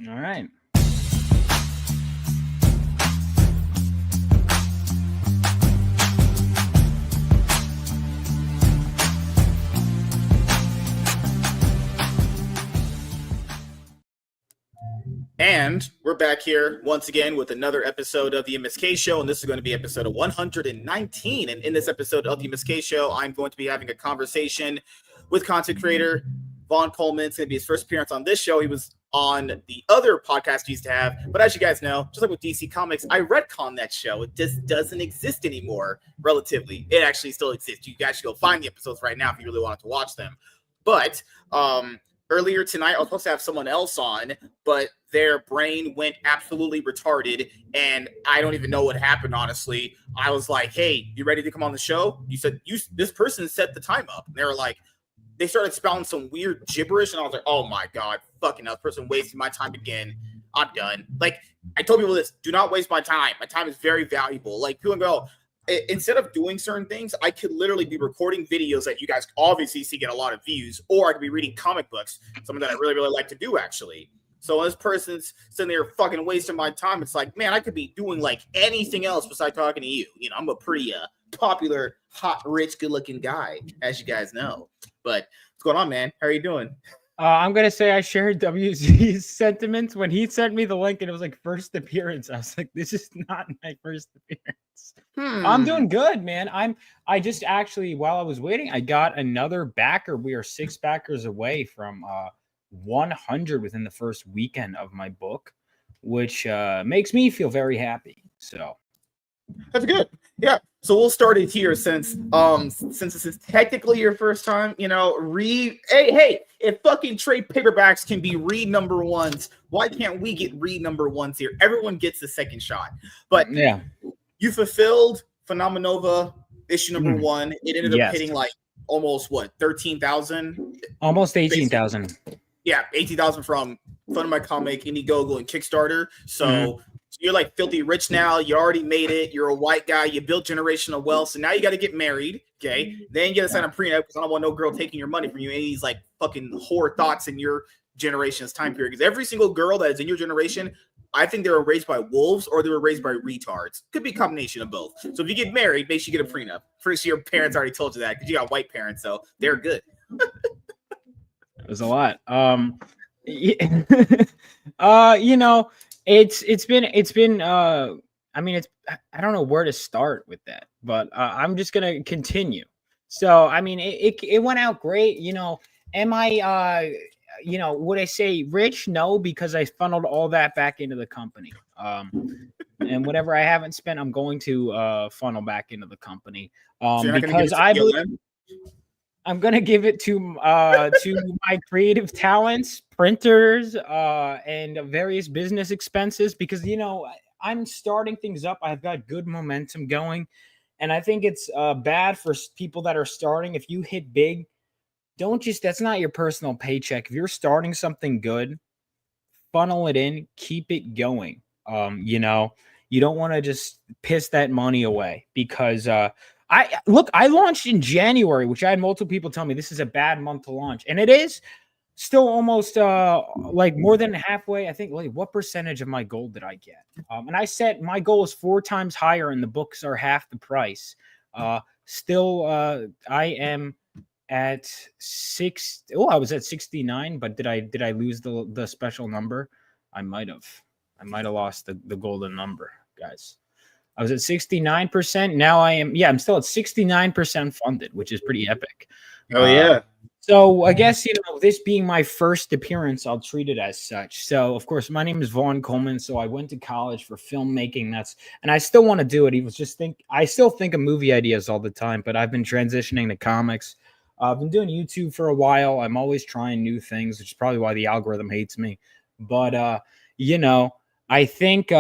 All right. And we're back here once again with another episode of the MSK Show, and this is going to be episode 119. And in this episode of the MSK Show, I'm going to be having a conversation with content creator Vaughn Coleman. It's going to be his first appearance on this show. He was on the other podcast we used to have, but as you guys know, just like with DC Comics, I retcon that show. It just doesn't exist anymore, relatively. It actually still exists. You guys should go find the episodes right now if you really wanted to watch them. But earlier tonight, I was supposed to have someone else on, but their brain went absolutely retarded, and I don't even know what happened, honestly. I was like, hey, you ready to come on the show? You said, this person set the time up. And they were like, they started spouting some weird gibberish, and I was like, oh my God, fucking hell, this person wasting my time again. I'm done. Like, I told people this, do not waste my time. My time is very valuable. Like, people go, instead of doing certain things, I could literally be recording videos that you guys obviously see get a lot of views, or I could be reading comic books, something that I really, really like to do, actually. So when this person's sitting there fucking wasting my time, it's like, man, I could be doing like anything else besides talking to you. You know, I'm a pretty popular, hot, rich, good-looking guy, as you guys know. But what's going on, man? How are you doing? I'm going to say I shared WZ's sentiments when he sent me the link and it was like first appearance. I was like, this is not my first appearance. I'm doing good, man. I just actually, while I was waiting, I got another backer. We are 6 backers away from 100 within the first weekend of my book, which makes me feel very happy. So that's good. Yeah. So we'll start it here since this is technically your first time, you know, hey, if fucking trade paperbacks can be read number ones, why can't we get read number ones here? Everyone gets the second shot. But yeah, you fulfilled Phenomenova issue number 1. It ended up hitting like almost 13,000, almost 18,000. Yeah, 18,000 from Fun of My Comic, Indiegogo, and Kickstarter. So you're like filthy rich now. You already made it. You're a white guy. You built generational wealth. So now you got to get married. Okay. Then you got to sign a prenup because I don't want no girl taking your money from you. Any of these like fucking whore thoughts in your generation's time period. Because every single girl that is in your generation, I think they were raised by wolves or they were raised by retards. Could be a combination of both. So if you get married, make sure you get a prenup. Pretty sure your parents already told you that because you got white parents. So they're good. It was a lot. You know, it's been I mean, I don't know where to start with that, but I'm just gonna continue. So I mean, it went out great. You know, am I you know, would I say rich? No, because I funneled all that back into the company. And whatever I haven't spent, I'm going to funnel back into the company. Because I believe I'm gonna give it to my creative talents, printers, and various business expenses, because you know I'm starting things up. I've got good momentum going, and I think it's bad for people that are starting. If you hit big, that's not your personal paycheck. If you're starting something good, funnel it in, keep it going. You know, you don't want to just piss that money away because I launched in January, which I had multiple people tell me this is a bad month to launch. And it is still almost like more than halfway. I think, like, what percentage of my goal did I get? And I said my goal is 4 times higher and the books are half the price. Still, I am at 6. Oh, I was at 69, but did I lose the special number? I might have lost the golden number, guys. I was at 69%. Now I'm still at 69% funded, which is pretty epic. Oh, yeah. So I guess, you know, this being my first appearance, I'll treat it as such. So, of course, my name is Vaughn Coleman. So I went to college for filmmaking. And I still want to do it. I still think of movie ideas all the time, but I've been transitioning to comics. I've been doing YouTube for a while. I'm always trying new things, which is probably why the algorithm hates me. But, you know, I think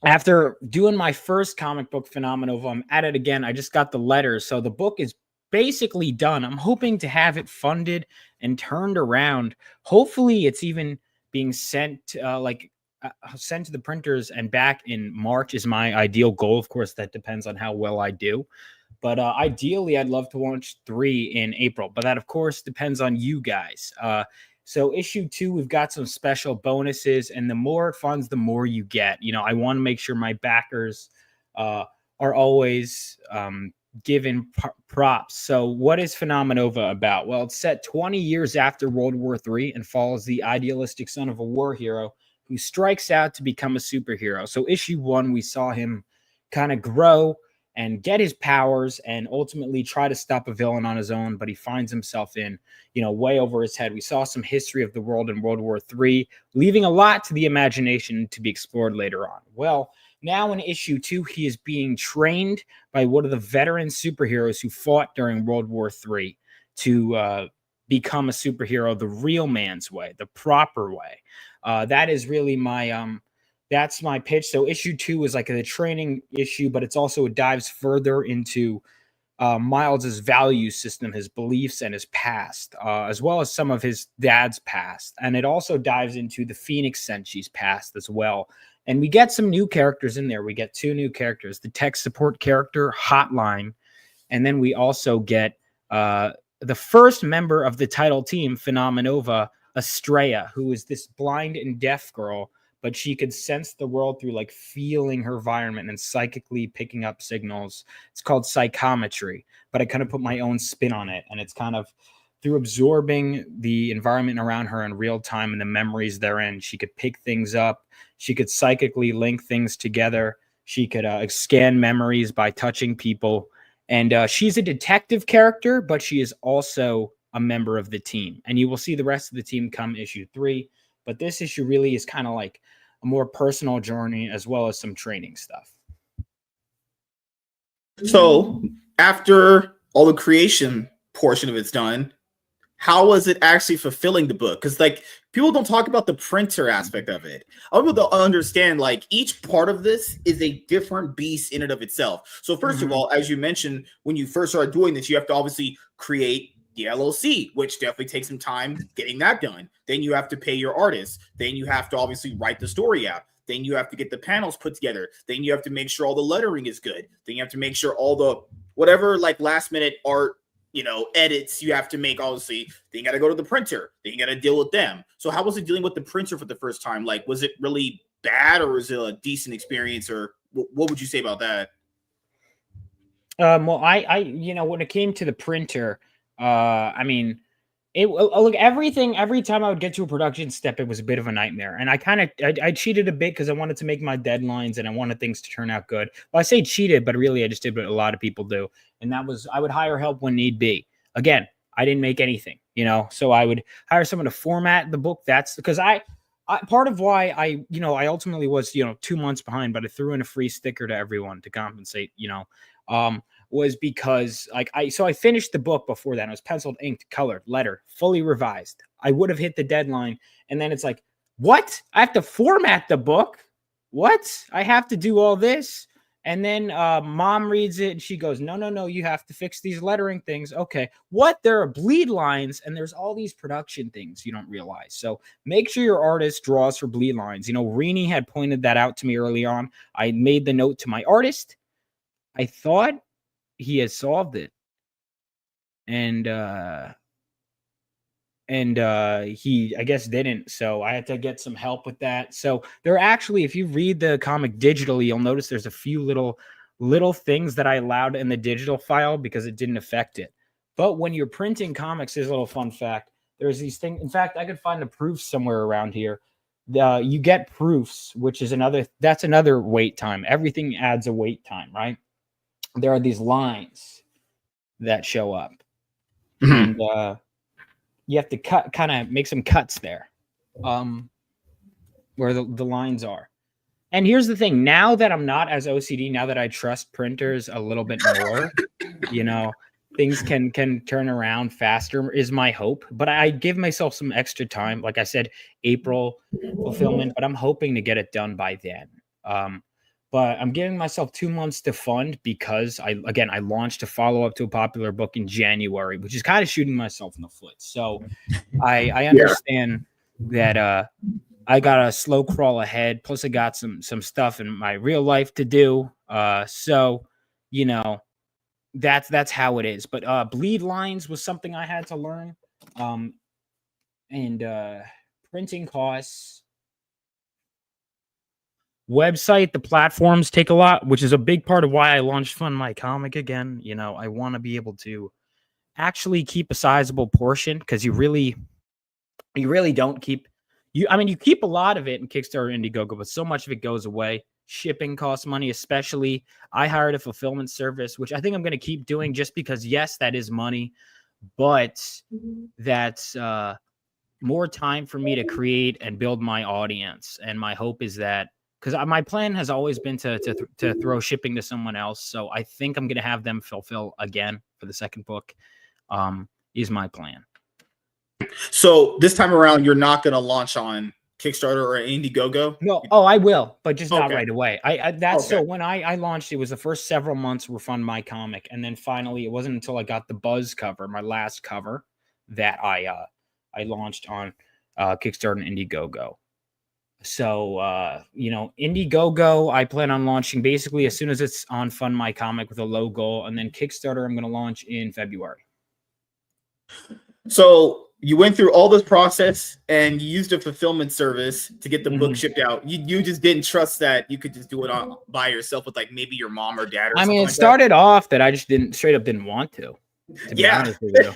after doing my first comic book Phenomenova, I'm at it again. I just got the letters. So the book is basically done. I'm hoping to have it funded and turned around. Hopefully it's even being sent sent to the printers and back in March is my ideal goal. Of course, that depends on how well I do. But ideally, I'd love to launch 3 in April. But that, of course, depends on you guys. So issue 2, we've got some special bonuses, and the more it funds, the more you get. I want to make sure my backers are always given props. So what is Phenomenova about? Well, it's set 20 years after World War III and follows the idealistic son of a war hero who strikes out to become a superhero. So issue 1, we saw him kind of grow and get his powers and ultimately try to stop a villain on his own, but he finds himself in, way over his head. We saw some history of the world in World War III, leaving a lot to the imagination to be explored later on. Well, now in issue 2, he is being trained by one of the veteran superheroes who fought during World War III to become a superhero the real man's way, the proper way. That is really that's my pitch. So issue 2 is like the training issue, but it dives further into Miles's value system, his beliefs, and his past, as well as some of his dad's past. And it also dives into the Phoenix Sensei's past as well. And we get some new characters in there. We get 2 new characters, the tech support character, Hotline, and then we also get the first member of the title team, Phenomenova, Estrella, who is this blind and deaf girl, but she could sense the world through like feeling her environment and psychically picking up signals. It's called psychometry, but I kind of put my own spin on it. And it's kind of through absorbing the environment around her in real time and the memories therein, she could pick things up. She could psychically link things together. She could scan memories by touching people. And she's a detective character, but she is also a member of the team. And you will see the rest of the team come issue 3. But this issue really is kind of like a more personal journey as well as some training stuff. So after all the creation portion of it's done, how was it actually fulfilling the book? Because like people don't talk about the printer aspect of it. I want people to understand like each part of this is a different beast in and of itself. So first of all, as you mentioned, when you first started doing this, you have to obviously create the LLC, which definitely takes some time getting that done. Then you have to pay your artists. Then you have to obviously write the story out. Then you have to get the panels put together. Then you have to make sure all the lettering is good. Then you have to make sure all the whatever like last minute art edits you have to make, obviously. Then you got to go to the printer. Then you got to deal with them. So how was it dealing with the printer for the first time? Like, was it really bad or was it a decent experience, or what would you say about that? Well, I when it came to the printer, I mean, look, every time I would get to a production step, it was a bit of a nightmare. And I cheated a bit because I wanted to make my deadlines and I wanted things to turn out good. Well, I say cheated, but really I just did what a lot of people do. And that was, I would hire help when need be. Again, I didn't make anything, so I would hire someone to format the book. That's because I part of why I ultimately was, 2 months behind, but I threw in a free sticker to everyone to compensate, was because I finished the book before that. It was penciled, inked, colored, letter, fully revised. I would have hit the deadline. And then it's like, what? I have to format the book? What? I have to do all this? And then mom reads it and she goes, no, you have to fix these lettering things. Okay. What? There are bleed lines and there's all these production things you don't realize. So make sure your artist draws for bleed lines. Rini had pointed that out to me early on. I made the note to my artist. I thought he has solved it. And he, I guess, didn't. So I had to get some help with that. So there are actually, if you read the comic digitally, you'll notice there's a few little things that I allowed in the digital file because it didn't affect it. But when you're printing comics, here's a little fun fact. There's these things. In fact, I could find the proofs somewhere around here. You get proofs, which is that's another wait time. Everything adds a wait time, right? There are these lines that show up. And you have to kind of make some cuts there where the lines are. And here's the thing. Now that I'm not as OCD, now that I trust printers a little bit more, things can turn around faster is my hope. But I give myself some extra time. Like I said, April fulfillment, but I'm hoping to get it done by then. But I'm giving myself 2 months to fund because I launched a follow-up to a popular book in January, which is kind of shooting myself in the foot. So I understand that I got a slow crawl ahead. Plus I got some stuff in my real life to do. So, that's how it is. But bleed lines was something I had to learn. and printing costs, website, the platforms take a lot, which is a big part of why I launched Fund My Comic again. You know, I want to be able to actually keep a sizable portion, because you really don't keep you keep a lot of it in Kickstarter, Indiegogo, but so much of it goes away. Shipping costs money, especially. I hired a fulfillment service, which I think I'm going to keep doing, just because, yes, that is money, but that's more time for me to create and build my audience. And my hope is that, because my plan has always been to throw shipping to someone else, so I think I'm going to have them fulfill again for the second book. Is my plan. So this time around, you're not going to launch on Kickstarter or Indiegogo? No, I will, but just not Okay. right away. That's Okay. so when I launched, it was the first several months were Fund My Comic, and then finally, it wasn't until I got the Buzz cover, my last cover, that I launched on Kickstarter and Indiegogo. So you know, Indiegogo, I plan on launching basically as soon as it's on Fund My Comic with a low goal, and then Kickstarter I'm going to launch in February. So you went through all this process and you used a fulfillment service to get the book shipped out. You just didn't trust that you could just do it on by yourself with like maybe your mom or dad or something. I mean, it like started off that I just straight up didn't want to be Yeah. honest with you.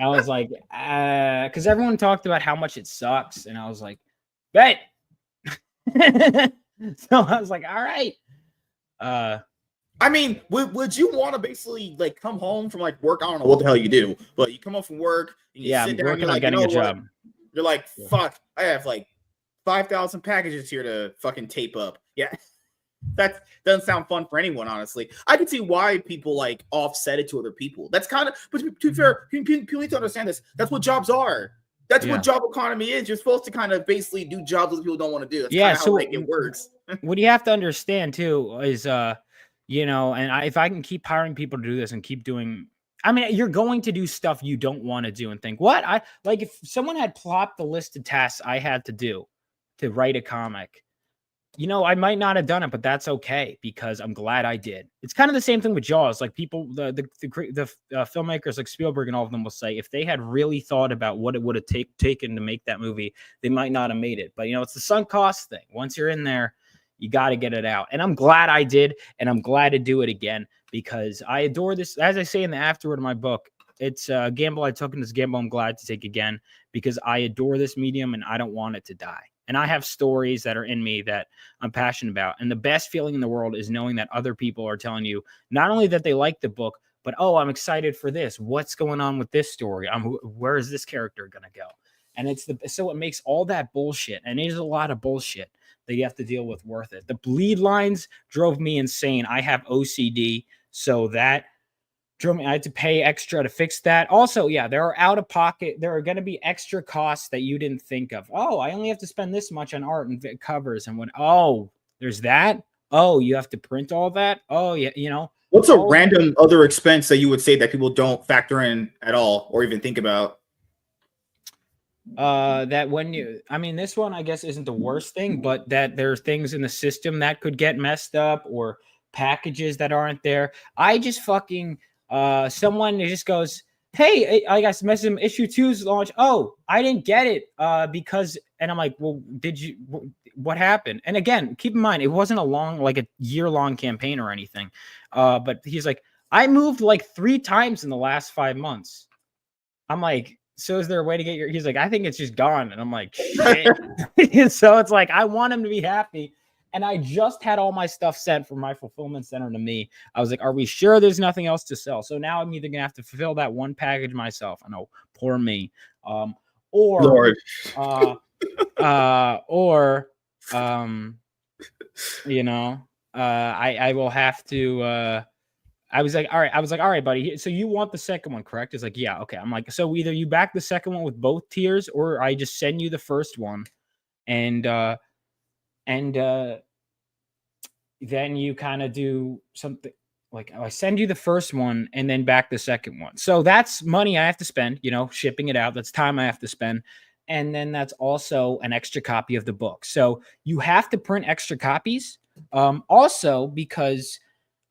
I was like, because everyone talked about how much it sucks, and I was like, bet. So I was like, all right. I mean, would you want to basically like come home from like work? I don't know what the hell you do, but you come home from work and you Yeah, sit I'm down. working You're on like, getting you a know what? job. You're like, Yeah. fuck, I have like 5,000 packages here to fucking tape up. Yeah. That doesn't sound fun for anyone, honestly. I can see why people like offset it to other people. That's kind of, but to be fair, people need to understand this. That's what jobs are. That's what job economy is. You're supposed to kind of basically do jobs that people don't want to do. That's kind of how like it works. What you have to understand too is, you know, and if I can keep hiring people to do this and keep doing, I mean, you're going to do stuff you don't want to do and think, what? I like if someone had plopped the list of tasks I had to do to write a comic, you know, I might not have done it, but that's okay, because I'm glad I did. It's kind of the same thing with Jaws. Like people, the filmmakers like Spielberg and all of them will say, if they had really thought about what it would have taken to make that movie, they might not have made it. But, you know, it's the sunk cost thing. Once you're in there, you got to get it out. And I'm glad I did. And I'm glad to do it again, because I adore this. As I say in the afterword of my book, it's a gamble I took, and this gamble I'm glad to take again, because I adore this medium and I don't want it to die. And I have stories that are in me that I'm passionate about. And the best feeling in the world is knowing that other people are telling you not only that they like the book, but, oh, I'm excited for this. What's going on with this story? Where is this character going to go? And so it makes all that bullshit, and it is a lot of bullshit that you have to deal with, worth it. The bleed lines drove me insane. I have OCD, so that drove me. I had to pay extra to fix that. Also, yeah, there are out of pocket. There are going to be extra costs that you didn't think of. Oh, I only have to spend this much on art and covers, and oh, there's that. Oh, you have to print all that. Oh, yeah, you know. What's a random other expense that you would say that people don't factor in at all or even think about? That I mean, this one I guess isn't the worst thing, but that there's things in the system that could get messed up, or packages that aren't there. I just fucking someone just goes, hey, I got some message him, issue 2's launch. Oh, I didn't get it because, and I'm like, well, what happened? And again, keep in mind, it wasn't like a year-long campaign or anything. But he's like, I moved like 3 times in the last 5 months. I'm like, so is there a way to get he's like, I think it's just gone. And I'm like, shit. So it's like, I want him to be happy. And I just had all my stuff sent from my fulfillment center to me. I was like, are we sure there's nothing else to sell? So now I'm either going to have to fulfill that one package myself. I know, poor me. Or you know, I will have to, I was like, all right, buddy. So you want the second one, correct? It's like, yeah, okay. I'm like, so either you back the second one with both tiers, or I just send you the first one, and then you kind of do something like, I send you the first one and then back the second one. So that's money I have to spend, you know, shipping it out. That's time I have to spend. And then that's also an extra copy of the book. So you have to print extra copies. Also, because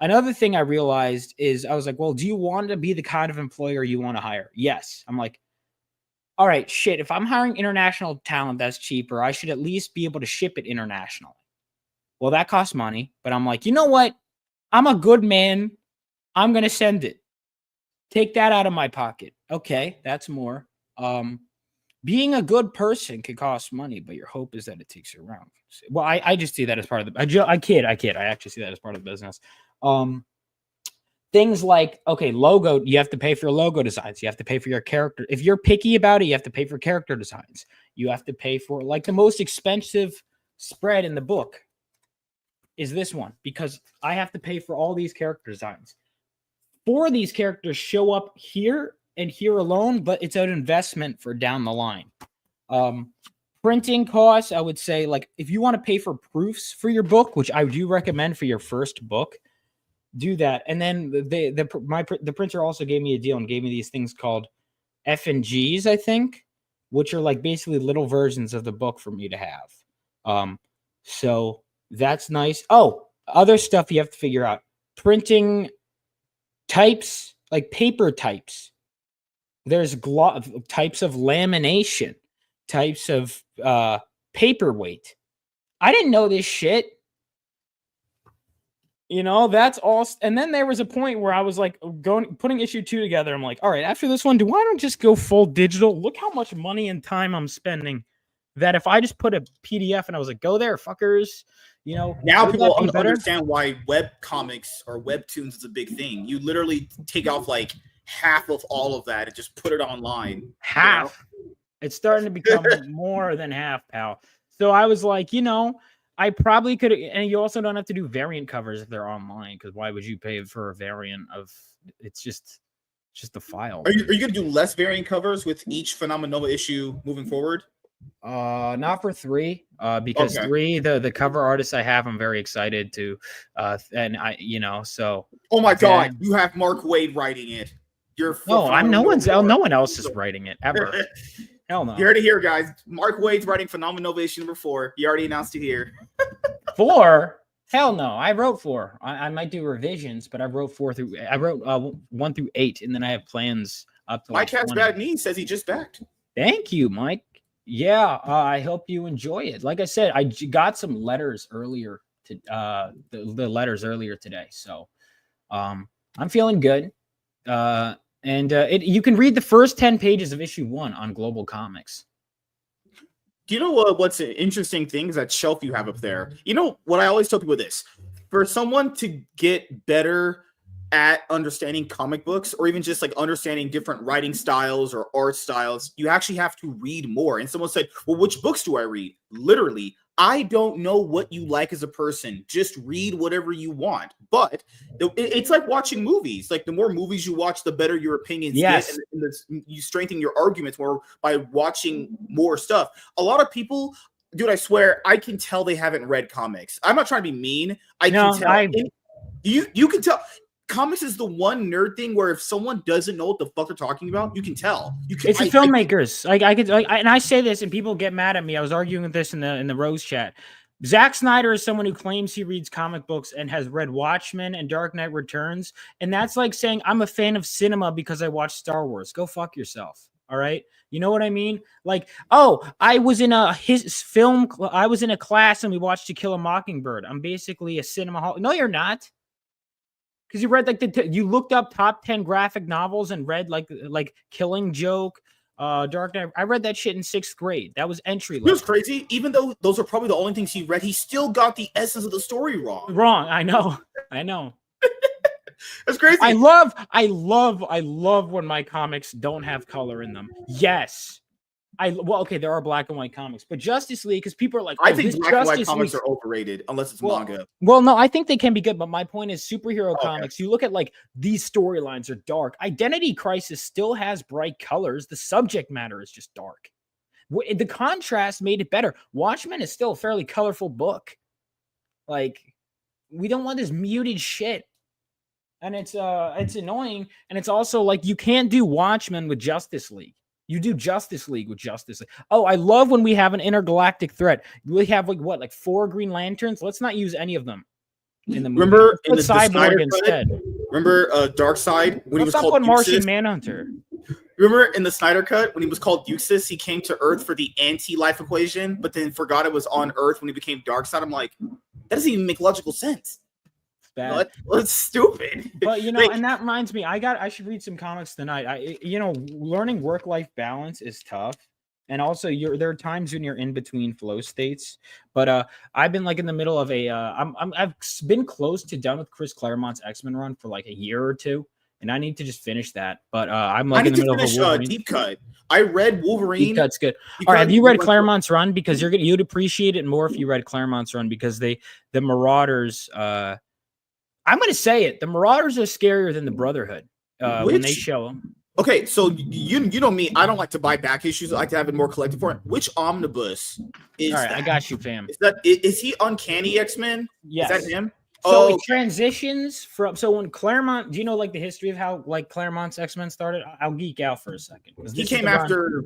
another thing I realized is I was like, well, do you want to be the kind of employer you want to hire? Yes. I'm like, all right, shit, if I'm hiring international talent that's cheaper, I should at least be able to ship it internationally. Well, that costs money, but I'm like, you know what? I'm a good man. I'm going to send it. Take that out of my pocket. Okay, that's more. Being a good person can cost money, but your hope is that it takes you around. Well, I just see that as part of the. I kid. I actually see that as part of the business. Things like, okay, logo. You have to pay for your logo designs. You have to pay for your character. If you're picky about it, you have to pay for character designs. You have to pay for like the most expensive spread in the book is this one because I have to pay for all these character designs. 4 of these characters show up here and here alone, but it's an investment for down the line. Printing costs, I would say, like if you want to pay for proofs for your book, which I do recommend for your first book, do that. And then the printer also gave me a deal and gave me these things called F&Gs, I think, which are like basically little versions of the book for me to have. So that's nice. Oh, other stuff you have to figure out. Printing types, like paper types. There's types of lamination, types of paperweight. I didn't know this shit. You know, that's all. And then there was a point where I was like putting issue 2 together. I'm like, all right, after this one, do I don't just go full digital? Look how much money and time I'm spending. That if I just put a PDF and I was like, go there, fuckers. You know, now people understand why web comics or webtoons is a big thing. You literally take off like half of all of that and just put it online. Half. You know? It's starting to become more than half, pal. So I was like, you know, I probably could, and you also don't have to do variant covers if they're online, because why would you pay for a variant of? It's just a file. Are you gonna do less variant covers with each Phenomenova issue moving forward? Not for 3, because 3, the cover artist I have, I'm very excited to, and I, you know, so. Oh my God, you have Mark Waid writing it. No one else is writing it ever. Hell no. You heard it here, guys. Mark Waid's writing Phenomenova issue number 4. He already announced it here. 4? Hell no. I wrote 4. I might do revisions, but I wrote 1 through 8, and then I have plans up to. Mike has bad knees. Says he just backed. Thank you, Mike. Yeah, I hope you enjoy it. Like I said, I got some letters earlier to the letters earlier today, so I'm feeling good. You can read the first 10 pages of issue 1 on Global Comics. Do you know what's an interesting thing is that shelf you have up there? You know what I always tell people this: for someone to get better at understanding comic books, or even just like understanding different writing styles or art styles, you actually have to read more. And someone said, well, which books do I read? Literally, I don't know what you like as a person. Just read whatever you want. But it's like watching movies. Like the more movies you watch, the better your opinions get. And you strengthen your arguments more by watching more stuff. A lot of people, dude, I swear, I can tell they haven't read comics. I'm not trying to be mean. I can tell. You can tell. Comics is the one nerd thing where if someone doesn't know what the fuck they're talking about, you can tell. It's the filmmakers. And I say this, and people get mad at me. I was arguing with this in the Rose chat. Zack Snyder is someone who claims he reads comic books and has read Watchmen and Dark Knight Returns, and that's like saying I'm a fan of cinema because I watched Star Wars. Go fuck yourself. All right, you know what I mean? Like, oh, I was in a class and we watched To Kill a Mockingbird. I'm basically a cinema hall. No, you're not. Because you read you looked up top 10 graphic novels and read like Killing Joke, Dark Knight. I read that shit in 6th grade. That was entry level. It was crazy. Even though those are probably the only things he read, he still got the essence of the story wrong. I know. That's crazy. I love when my comics don't have color in them. Yes. There are black and white comics, but Justice League, because people are like, I think black and white comics are overrated unless it's manga. Well, no, I think they can be good, but my point is superhero comics. You look at like these storylines are dark. Identity Crisis still has bright colors. The subject matter is just dark. The contrast made it better. Watchmen is still a fairly colorful book. Like, we don't want this muted shit. And it's annoying. And it's also like you can't do Watchmen with Justice League. You do Justice League with Justice League. Oh, I love when we have an intergalactic threat. We have like 4 Green Lanterns. Let's not use any of them in the movie. Remember in the Cyborg instead. Remember Darkseid when he was called Martian Manhunter. Remember in the Snyder Cut when he was called Eustace, he came to Earth for the anti-life equation, but then forgot it was on Earth when he became Darkseid. I'm like, that doesn't even make logical sense. It's bad. That's stupid. But and that reminds me, I should read some comics tonight. Learning work-life balance is tough. And also there are times when you're in between flow states. But I've been like in the middle of I've been close to done with Chris Claremont's X-Men run for like a year or two. And I need to just finish that. But I'm like in the middle of a Wolverine. Deep Cut. I read Wolverine. Deep Cut's good. All right, have you read Claremont's run? Because you'd appreciate it more if you read Claremont's run, because the Marauders. I'm going to say it. The Marauders are scarier than the Brotherhood when they show them. Okay, so you know me. I don't like to buy back issues. I like to have it more collective for it. Which omnibus is? All right, I got you, fam. Is he Uncanny X-Men? Yes. Is that him? So it transitions from. So when Claremont, do you know like the history of how like Claremont's X-Men started? I'll geek out for a second. He came after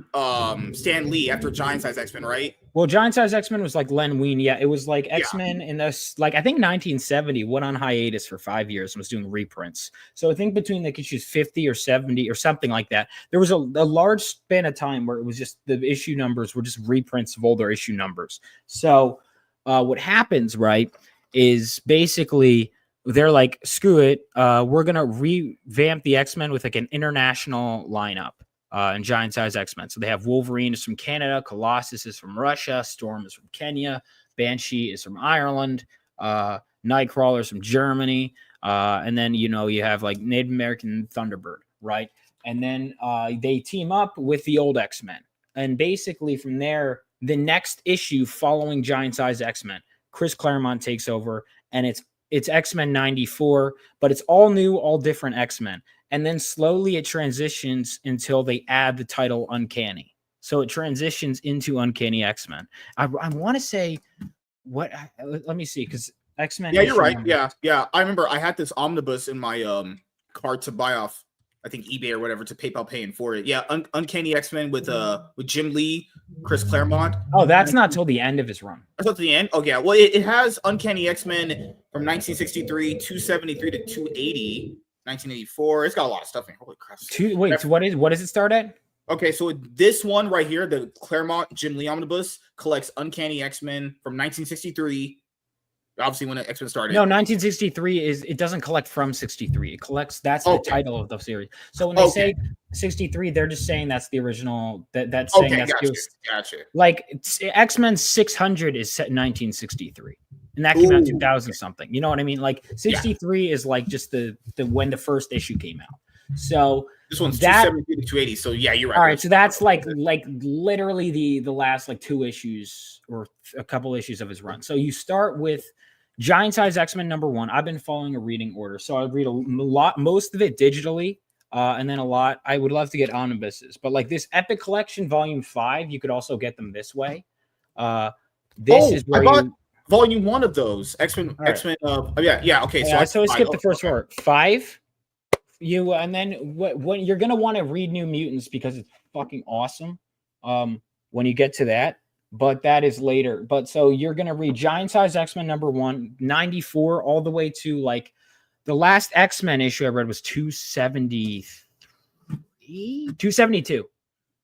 Stan Lee after Giant Size X-Men, right? Well, Giant Size X-Men was like Len Wein. Yeah, it was like X-Men in this, like I think 1970 went on hiatus for 5 years and was doing reprints. So I think between like issues 50 or 70 or something like that, there was a large span of time where it was just the issue numbers were just reprints of older issue numbers. So what happens, right, is basically they're like, screw it, we're gonna revamp the X-Men with like an international lineup. And Giant Size X-Men. So they have Wolverine is from Canada, Colossus is from Russia, Storm is from Kenya, Banshee is from Ireland, Nightcrawler is from Germany, and then you have like Native American Thunderbird, right? And then they team up with the old X-Men, and basically from there, the next issue following Giant Size X-Men, Chris Claremont takes over, and it's X-Men 94, but it's all new, all different X-Men. And then slowly it transitions until they add the title Uncanny. So it transitions into Uncanny X-Men. I want to say what? Let me see, because X-Men. Yeah, you're right. Yeah. I remember I had this omnibus in my cart to buy off, I think eBay or whatever, to PayPal paying for it. Yeah, Uncanny X-Men with Jim Lee, Chris Claremont. Oh, that's not till the end of his run. That's not the end. Oh yeah. Well, it has Uncanny X-Men from 1963, 273 to 280. 1984. It's got a lot of stuff in here. Holy crap. So what does it start at? Okay, so this one right here, the Claremont Jim Lee Omnibus, collects Uncanny X-Men from 1963. Obviously, when X-Men started. No, 1963 it doesn't collect from 63. It collects. That's the title of the series. So when they say 63, they're just saying that's the original. That's saying that's gotcha. Like X-Men 600 is set in 1963. And that came out 2000 something. You know what I mean? Like 63 is like just the when the first issue came out. So this one's 270 to 280. So yeah, you're right. All right, so that's like literally the last like 2 issues or a couple issues of his run. So you start with Giant Size X-Men #1. I've been following a reading order, so I read a lot, most of it digitally, and then a lot. I would love to get omnibuses, but like this Epic Collection Volume 5, you could also get them this way. This is where I bought Volume 1 of those X-Men. Right. X-Men. Okay. So I skipped the first word. 5. And then when you're gonna want to read New Mutants because it's fucking awesome. When you get to that, but that is later. But so you're gonna read Giant Size X-Men #1, 94, all the way to like the last X-Men issue I read was 272.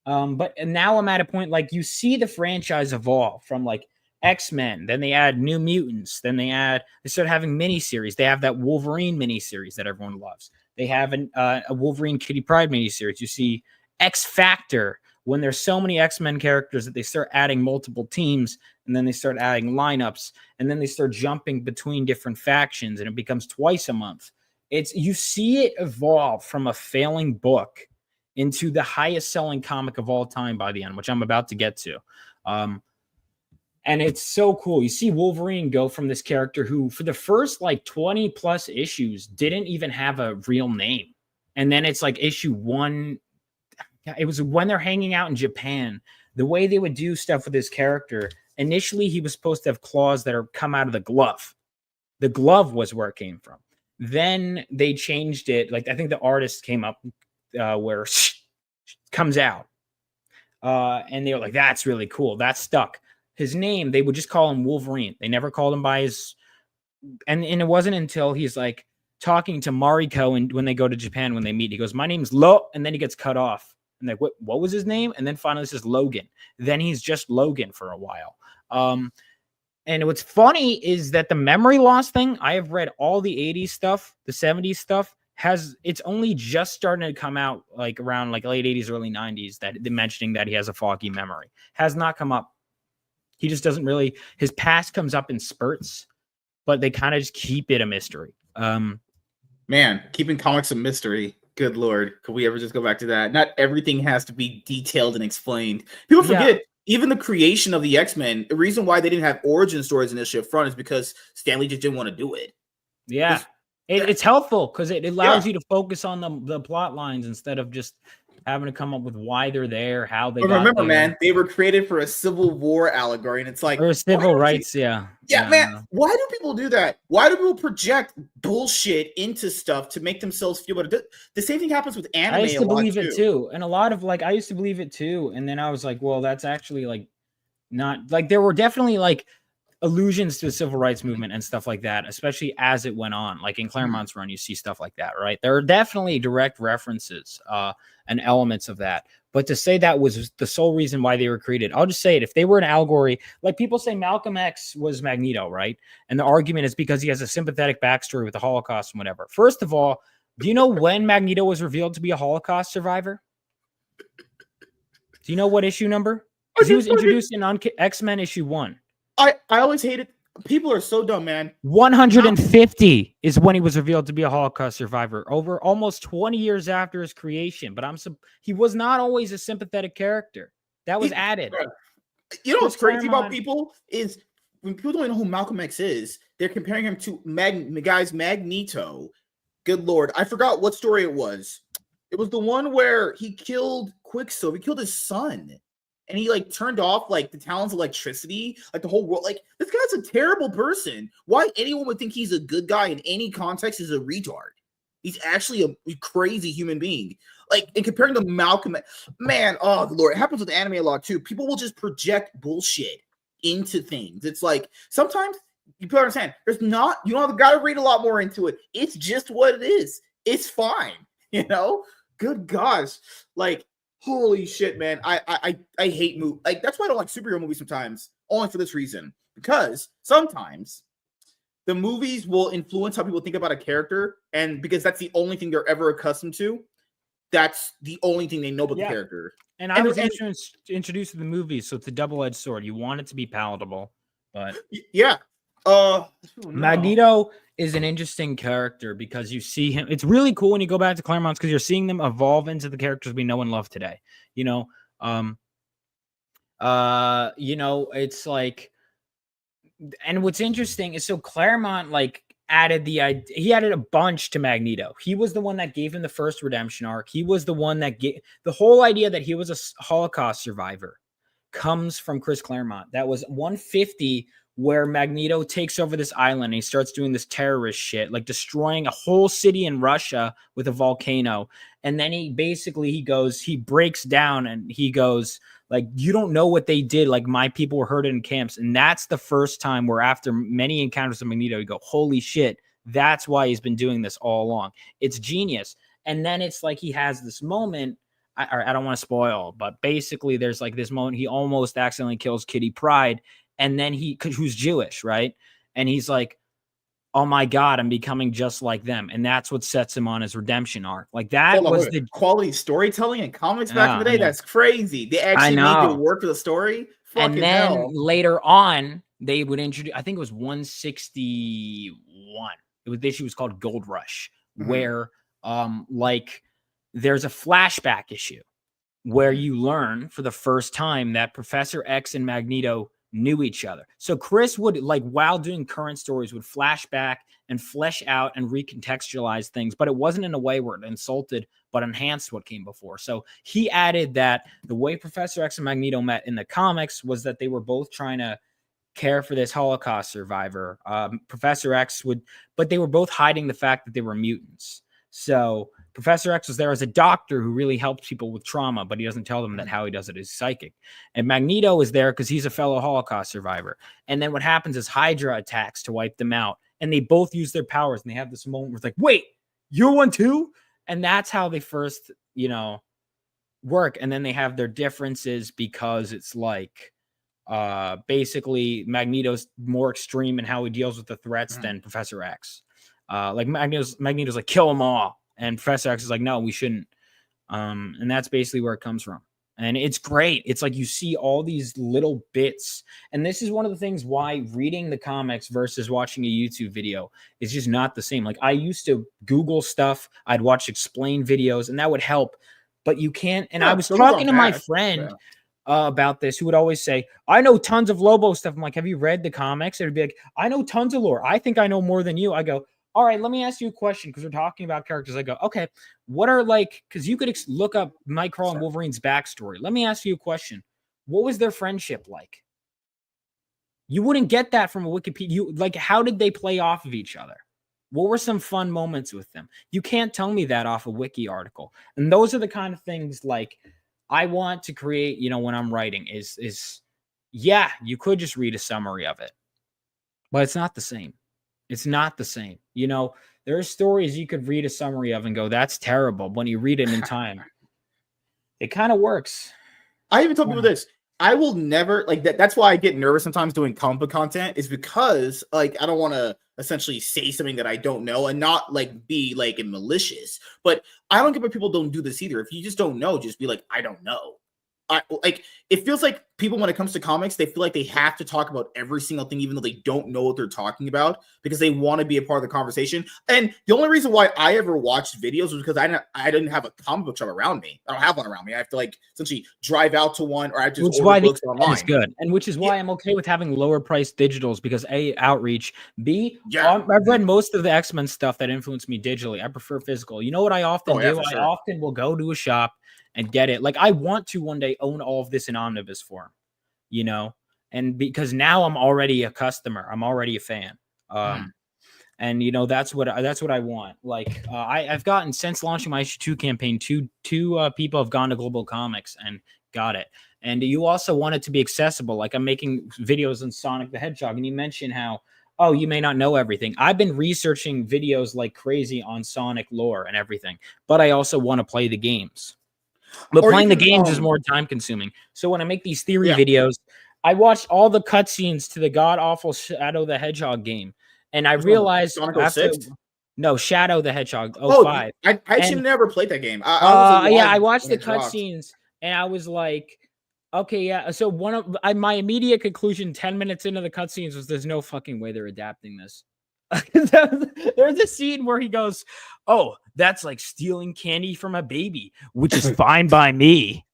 But now I'm at a point like you see the franchise evolve from like X-Men, then they add New Mutants, then they start having miniseries. They have that Wolverine miniseries that everyone loves. They have a Wolverine Kitty Pryde miniseries. You see X Factor when there's so many X-Men characters that they start adding multiple teams, and then they start adding lineups, and then they start jumping between different factions, and it becomes twice a month. You see it evolve from a failing book into the highest selling comic of all time by the end, which I'm about to get to. And it's so cool. You see Wolverine go from this character who, for the first like 20 plus issues, didn't even have a real name. And then it's like issue 1. It was when they're hanging out in Japan. The way they would do stuff with this character, initially he was supposed to have claws that come out of the glove. The glove was where it came from. Then they changed it. Like I think the artist came up where comes out. And they were like, that's really cool. That stuck. His name, they would just call him Wolverine. They never called him by his... And it wasn't until he's like talking to Mariko and when they go to Japan, when they meet, he goes, my name's Lo, and then he gets cut off. and like, what was his name? And then finally this is Logan. Then he's just Logan for a while. And what's funny is that the memory loss thing, I have read all the 80s stuff, the 70s stuff, it's only just starting to come out like around like late 80s, early 90s, that they're mentioning that he has a foggy memory. Has not come up. He just doesn't really, his past comes up in spurts, but they kind of just keep it a mystery. Man, keeping comics a mystery. Good Lord. Could we ever just go back to that? Not everything has to be detailed and explained. People forget, even the creation of the X-Men, the reason why they didn't have origin stories initially up front is because Stanley just didn't want to do it. Yeah. It's helpful because it allows you to focus on the plot lines instead of just having to come up with why they're there, how they got remember, there. Man, they were created for a Civil War allegory, and it's like, or civil rights, yeah, man. Why do people do that? Why do people project bullshit into stuff to make themselves feel better? The same thing happens with anime. I used to believe it too, and a lot of I used to believe it too, and then I was like, well, that's actually like not like there were definitely like allusions to the civil rights movement and stuff like that, especially as it went on. Like in Claremont's run, you see stuff like that, right? There are definitely direct references and elements of that. But to say that was the sole reason why they were created, I'll just say it. If they were an allegory, like people say Malcolm X was Magneto, right? And the argument is because he has a sympathetic backstory with the Holocaust and whatever. First of all, do you know when Magneto was revealed to be a Holocaust survivor? Do you know what issue number? Because he was introduced in X-Men issue 1. I always hated. People are so dumb, man. 150 is when he was revealed to be a Holocaust survivor, over almost 20 years after his creation. But he was not always a sympathetic character. That was added. You know what's crazy about people is when people don't know who Malcolm X is, they're comparing him to Magneto. Good Lord, I forgot what story it was. It was the one where he killed Quicksilver. He killed his son. And he like turned off like the town's electricity, like the whole world. Like this guy's a terrible person. Why anyone would think he's a good guy in any context is a retard. He's actually a crazy human being. Like in comparing to Malcolm, man, oh Lord, it happens with anime a lot too. People will just project bullshit into things. It's like sometimes you can understand. There's not, you don't got to read a lot more into it. It's just what it is. It's fine, you know. Good gosh, like. Holy shit, man. I hate movies. Like, that's why I don't like superhero movies sometimes. Only for this reason. Because sometimes the movies will influence how people think about a character. And because that's the only thing they're ever accustomed to, that's the only thing they know about the character. And I was introduced to the movies, so it's a double-edged sword. You want it to be palatable. But yeah. Magneto is an interesting character because you see him. It's really cool when you go back to Claremont's because you're seeing them evolve into the characters we know and love today. You know, it's like, and what's interesting is so Claremont like he added a bunch to Magneto. He was the one that gave him the first redemption arc. He was the one that gave the whole idea that he was a Holocaust survivor comes from Chris Claremont. That was 150 where Magneto takes over this island and he starts doing this terrorist shit, like destroying a whole city in Russia with a volcano. And then he breaks down and he goes like, you don't know what they did. Like my people were hurted in camps. And that's the first time where after many encounters with Magneto, you go, holy shit, that's why he's been doing this all along. It's genius. And then it's like, he has this moment. I don't want to spoil, but basically there's like this moment, he almost accidentally kills Kitty Pryde. And then who's Jewish, right? And he's like, oh my God, I'm becoming just like them. And that's what sets him on his redemption arc. Like that was the quality storytelling in comics back in the day. That's crazy. They actually made it work for the story. And then later on, they would introduce, I think it was 161. The issue was called Gold Rush, where like there's a flashback issue where you learn for the first time that Professor X and Magneto knew each other. So Chris would, like, while doing current stories, would flash back and flesh out and recontextualize things, but it wasn't in a way where it insulted, but enhanced what came before. So he added that the way Professor X and Magneto met in the comics was that they were both trying to care for this Holocaust survivor. Professor X but they were both hiding the fact that they were mutants. So Professor X was there as a doctor who really helps people with trauma, but he doesn't tell them that how he does it is psychic. And Magneto is there because he's a fellow Holocaust survivor. And then what happens is Hydra attacks to wipe them out. And they both use their powers. And they have this moment where it's like, wait, you're one too? And that's how they first, work, and then they have their differences because it's like basically Magneto's more extreme in how he deals with the threats than Professor X. Like Magneto's like kill them all, and Professor X is like no, we shouldn't. And that's basically where it comes from. And it's great. It's like you see all these little bits. And this is one of the things why reading the comics versus watching a YouTube video is just not the same. Like I used to Google stuff, I'd watch explain videos, and that would help. But you can't. And I was talking to my friend about this, who would always say, I know tons of Lobo stuff. I'm like, have you read the comics? It'd be like, I know tons of lore. I think I know more than you. I go, all right, let me ask you a question because we're talking about characters. I go, okay, what are like, because you could look up Nightcrawler and Wolverine's backstory. Let me ask you a question. What was their friendship like? You wouldn't get that from a Wikipedia. Like, how did they play off of each other? What were some fun moments with them? You can't tell me that off a wiki article. And those are the kind of things like I want to create, you know, when I'm writing is yeah, you could just read a summary of it, but it's not the same. It's not the same. You know, there are stories you could read a summary of and go, that's terrible. When you read it in time, it kind of works. I even told people this. I will never like that. That's why I get nervous sometimes doing comic book content, is because like I don't want to essentially say something that I don't know and not like be like malicious. But I don't get why people don't do this either. If you just don't know, just be like, I don't know. Like it feels like people, when it comes to comics, they feel like they have to talk about every single thing, even though they don't know what they're talking about, because they want to be a part of the conversation. And the only reason why I ever watched videos was because I didn't have a comic book shop around me. I don't have one around me. I have to like essentially drive out to one, or I just order books online. It's good, and which is why I'm okay with having lower priced digitals, because A, outreach, B, I've read most of the X-Men stuff that influenced me digitally. I prefer physical. You know what I often do? I often will go to a shop and get it. Like I want to one day own all of this in omnibus form, you know, and because now I'm already a customer, I'm already a fan. And you know, that's what I want. Like I've gotten, since launching my issue 2 campaign, two people have gone to Global Comics and got it. And you also want it to be accessible. Like I'm making videos on Sonic the Hedgehog, and you mentioned how, oh, you may not know everything. I've been researching videos like crazy on Sonic lore and everything, but I also want to play the games. But playing the games is more time consuming. So when I make these theory videos, I watched all the cutscenes to the god awful Shadow the Hedgehog game, and I realized no, Shadow the Hedgehog 05. I actually never played that game. I watched the cutscenes and I was like, okay, yeah. So my immediate conclusion 10 minutes into the cutscenes was there's no fucking way they're adapting this. There's a scene where he goes, oh, that's like stealing candy from a baby, which is fine by me.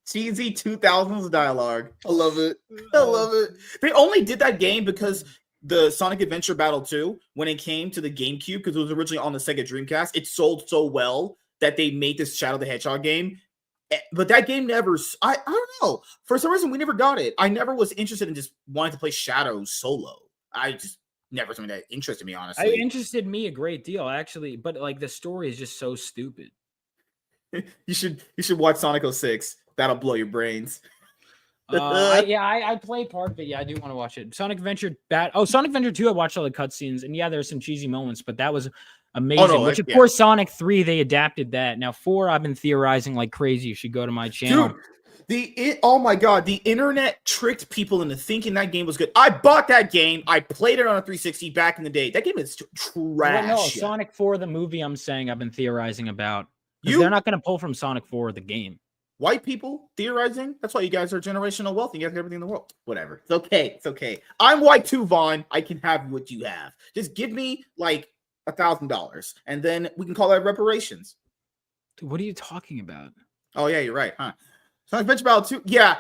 Cheesy 2000s dialogue. I love it. I love it. They only did that game because the Sonic Adventure Battle 2, when it came to the GameCube, because it was originally on the Sega Dreamcast, it sold so well that they made this Shadow the Hedgehog game. But that game never, I don't know. For some reason, we never got it. I never was interested in just wanting to play Shadow solo. I just never something that interested me, honestly. It interested me a great deal, actually, but like the story is just so stupid. You should watch Sonic 06. That'll blow your brains. I played part of it. Yeah, I do want to watch it. Sonic Adventure Sonic Adventure 2, I watched all the cutscenes, and yeah, there's some cheesy moments, but that was amazing. Which of course, Sonic 3, they adapted that. Now 4, I've been theorizing like crazy. You should go to my channel. Dude, oh my god, the internet tricked people into thinking that game was good. I bought that game. I played it on a 360 back in the day. That game is trash. Well, no, Sonic 4, the movie, I'm saying I've been theorizing about. They're not going to pull from Sonic 4 the game. White people theorizing? That's why you guys are generational wealth. You guys have everything in the world. Whatever. It's okay. It's okay. I'm white too, Vaughn. I can have what you have. Just give me like $1,000, and then we can call that reparations. Dude, what are you talking about? Oh yeah, you're right, huh? Sonic Adventure Battle 2. Yeah.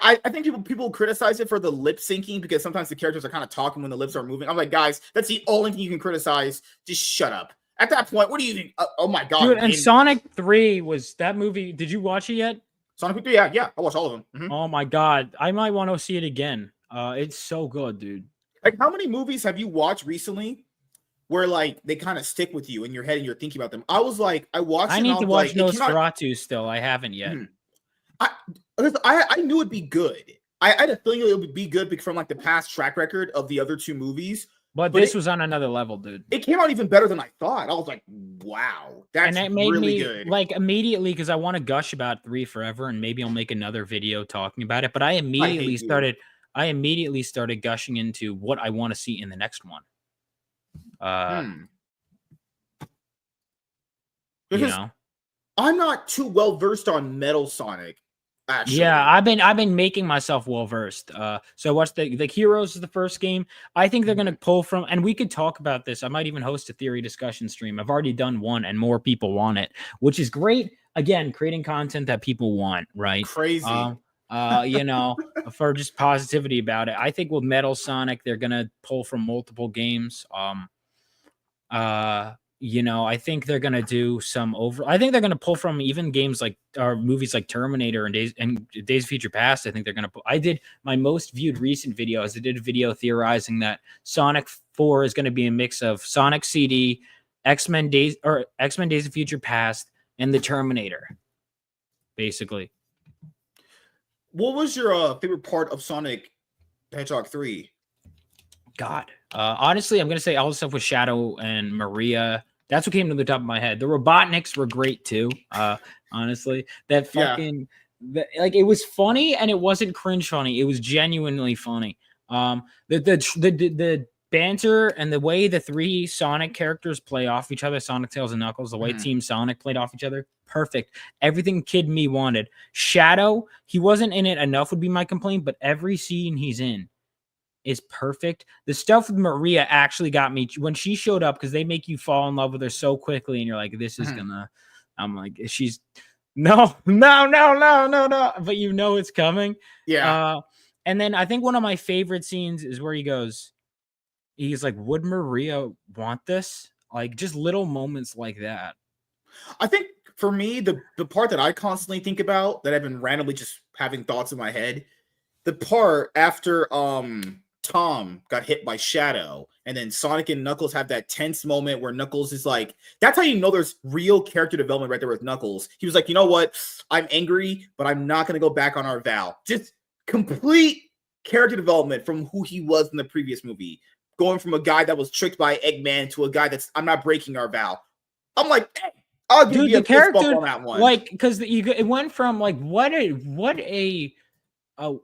I think people criticize it for the lip syncing, because sometimes the characters are kind of talking when the lips are moving. I'm like, guys, that's the only thing you can criticize. Just shut up. At that point, what do you think? Oh my god! Dude, and Sonic 3 was that movie. Did you watch it yet? Sonic 3, yeah. I watched all of them. Mm-hmm. Oh my god, I might want to see it again. It's so good, dude. Like, how many movies have you watched recently where like they kind of stick with you in your head and you're thinking about them? I was like, I need to watch Nosferatu still. I haven't yet. I knew it'd be good. I had a feeling it would be good from like the past track record of the other two movies. But this was on another level, dude. It came out even better than I thought. I was like, Wow, And that's that made really me good. like immediately because I want to gush about 3 forever and maybe I'll make another video talking about it. But I hate you. I immediately started gushing into what I want to see in the next one. Hmm. You Because know. I'm not too well versed on Metal Sonic, Yeah, actually. I've been making myself well versed. So I watched the Heroes is the first game. I think they're gonna Mhm. pull from, and we could talk about this. I might even host a theory discussion stream. I've already done one, and more people want it, which is great. Again, creating content that people want, right? Crazy. Um, you know, for just positivity about it. I think with Metal Sonic, they're gonna pull from multiple games. I think they're gonna do some over. I think they're gonna pull from even games like or movies like Terminator and Days of Future Past. I think they're gonna. I did my most viewed recent video. I did a video theorizing that Sonic 4 is gonna be a mix of Sonic CD, X Men Days of Future Past, and the Terminator, basically. What was your favorite part of Sonic the Hedgehog 3? God. Honestly, I'm gonna say all the stuff with Shadow and Maria. That's what came to the top of my head. The Robotniks were great too. Honestly, that Yeah. fucking like it was funny and it wasn't cringe funny. It was genuinely funny. The banter and the way the 3 Sonic characters play off each other, Sonic, Tails, and Knuckles, the way Mhm. Team Sonic played off each other, perfect. Everything Kid Me wanted. Shadow, he wasn't in it enough would be my complaint, but every scene he's in is perfect. The stuff with Maria actually got me when she showed up because they make you fall in love with her so quickly, and you're like, this is Mhm. gonna. I'm like, she's no, no, no, no, no, no, but you know it's coming. Yeah. Uh, and then I think one of my favorite scenes is where he's like, would Maria want this? Like just little moments like that. I think for me, the part that I constantly think about that I've been randomly just having thoughts in my head, the part after Tom got hit by Shadow, and then Sonic and Knuckles have that tense moment where Knuckles is like, that's how you know there's real character development right there with Knuckles. He was like, you know what? I'm angry, but I'm not gonna go back on our vow. Just complete character development from who he was in the previous movie. Going from a guy that was tricked by Eggman to a guy that's I'm not breaking our vow. I'm like, hey, I'll give Dude, you the a fist bump character, on that one. like, because it went from like what a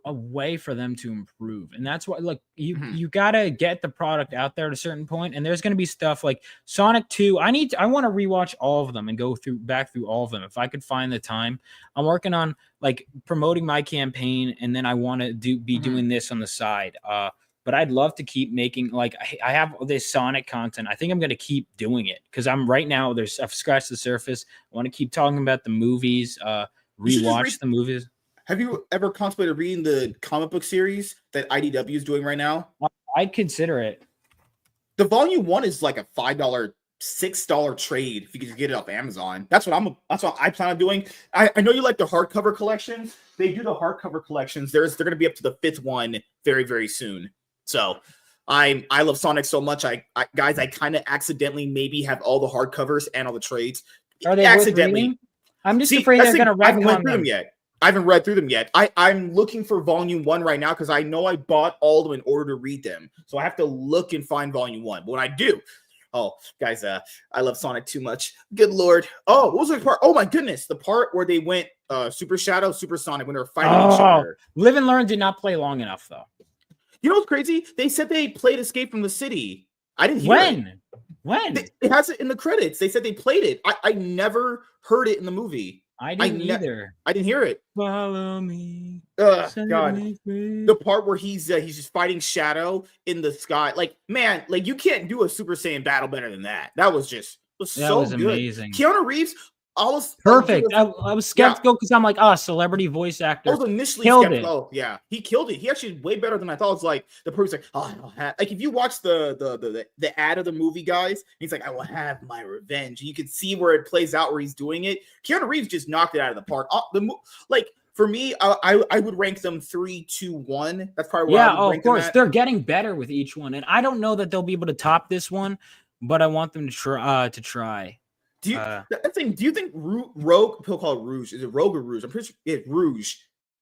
way for them to improve. And that's why like Mhm. you gotta get the product out there at a certain point. And there's gonna be stuff like Sonic 2. I want to rewatch all of them and go back through all of them if I could find the time. I'm working on like promoting my campaign, and then I want to be Mhm. doing this on the side. But I'd love to keep making like I have this Sonic content. I think I'm gonna keep doing it because I'm right now. I've scratched the surface. I want to keep talking about the movies. You should just read. Rewatch the movies. Have you ever contemplated reading the comic book series that IDW is doing right now? I'd consider it. The volume one is like a $5, $6 trade if you could get it off Amazon. That's what I plan on doing. I know you like the hardcover collections. They do the hardcover collections. They're going to be up to the 5th one very, very soon. So I love Sonic so much. I guys, I kind of accidentally maybe have all the hardcovers and all the trades. Are they worth Accidentally. reading? I'm just See, afraid that's they're the gonna I haven't went retcon through them them. yet. I haven't read through them yet. I'm looking for volume one right now because I know I bought all of them in order to read them. So I have to look and find volume one. But when I do, oh guys, I love Sonic too much. Good lord. Oh, what was the part? Oh my goodness, the part where they went Super Shadow, Super Sonic when they were fighting each Oh, other. Live and Learn did not play long enough though. You know what's crazy? They said they played Escape from the City. I didn't hear it. When? It has it in the credits. They said they played it. I never heard it in the movie. I didn't either. I didn't hear it. Follow me. God. The part where he's just fighting Shadow in the sky. Like, man, like you can't do a Super Saiyan battle better than that. That was so good. Amazing. Keanu Reeves, Perfect. I was skeptical because I'm like, celebrity voice actor. I was initially Killed skeptical. it. Oh, yeah, he killed it. He actually way better than I thought. It's like the person's like, oh, I don't have like if you watch the ad of the movie, guys, he's like, I will have my revenge. And you can see where it plays out where he's doing it. Keanu Reeves just knocked it out of the park. Like for me, I would rank them 3, 2, 1. That's probably where I would rank of course. them at. They're getting better with each one. And I don't know that they'll be able to top this one, but I want them to try. Do you that thing? Do you think Rogue? He'll call it Rouge. Is it Rogue or Rouge? I'm pretty sure it's Rouge.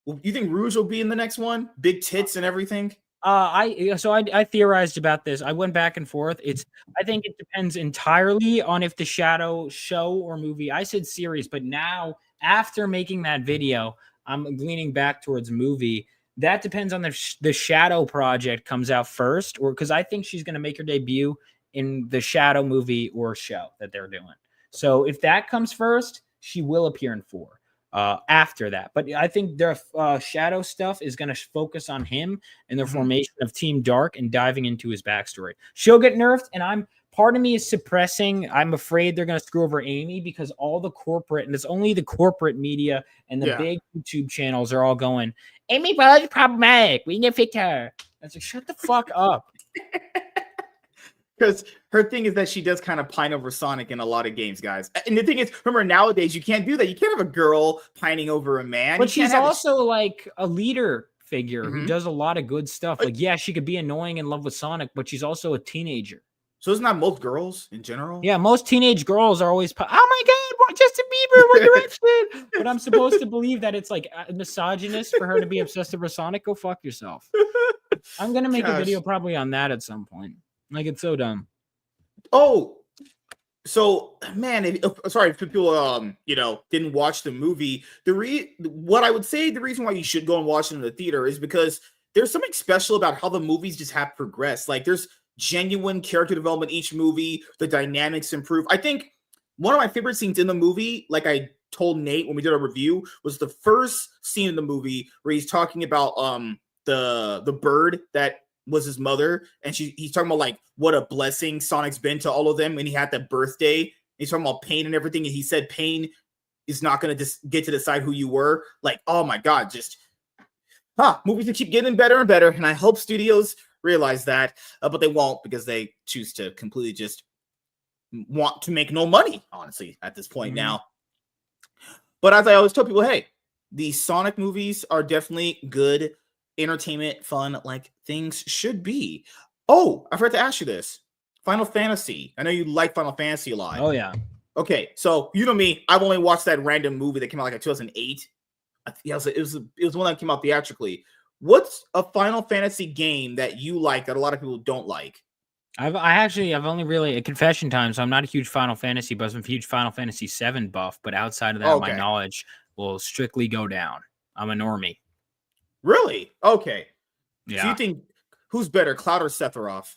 Do you think Rouge will be in the next one? Big tits and everything. I theorized about this. I went back and forth. I think it depends entirely on if the Shadow show or movie. I said series, but now after making that video, I'm leaning back towards movie. That depends on the Shadow project comes out first, or because I think she's going to make her debut in the Shadow movie or show that they're doing. So if that comes first, she will appear in 4 after that. But I think their Shadow stuff is going to focus on him and the formation of Team Dark and diving into his backstory. She'll get nerfed, and part of me is suppressing. I'm afraid they're going to screw over Amy because all the corporate, and it's only the corporate media and the big YouTube channels are all going, Amy was problematic. We need to fix her. That's like, shut the fuck up. Because her thing is that she does kind of pine over Sonic in a lot of games, guys. And the thing is, remember, nowadays, you can't do that. You can't have a girl pining over a man. But she's also like a leader figure who does a lot of good stuff. Like, yeah, she could be annoying in love with Sonic, but she's also a teenager. So isn't that most girls in general? Yeah, most teenage girls are always, oh my God, Justin Bieber, One Direction. But I'm supposed to believe that it's like misogynist for her to be obsessed with Sonic. Go fuck yourself. I'm going to make a video probably on that at some point. Like, it's so dumb. Oh, so man, sorry if people didn't watch the movie. What I would say the reason why you should go and watch it in the theater is because there's something special about how the movies just have progressed. Like, there's genuine character development each movie. The dynamics improve. I think one of my favorite scenes in the movie, like I told Nate when we did a review, was the first scene in the movie where he's talking about the bird that was his mother, and he's talking about like what a blessing Sonic's been to all of them, and he had that birthday. He's talking about pain and everything, and he said pain is not going to just get to decide who you were. Like, oh my God, movies will keep getting better and better, and I hope studios realize that, but they won't because they choose to completely just want to make no money, honestly, at this point now. But as I always tell people, hey, the Sonic movies are definitely good entertainment, fun, like things should be. Oh, I forgot to ask you this. Final Fantasy. I know you like Final Fantasy a lot. Oh, yeah. Okay, so you know me. I've only watched that random movie that came out like in 2008. It was one that came out theatrically. What's a Final Fantasy game that you like that a lot of people don't like? I've only really a confession time, so I'm not a huge Final Fantasy, but I'm a huge Final Fantasy 7 buff. But outside of that, my knowledge will strictly go down. I'm a normie. Really? Okay. Yeah. So you think who's better, Cloud or Sephiroth?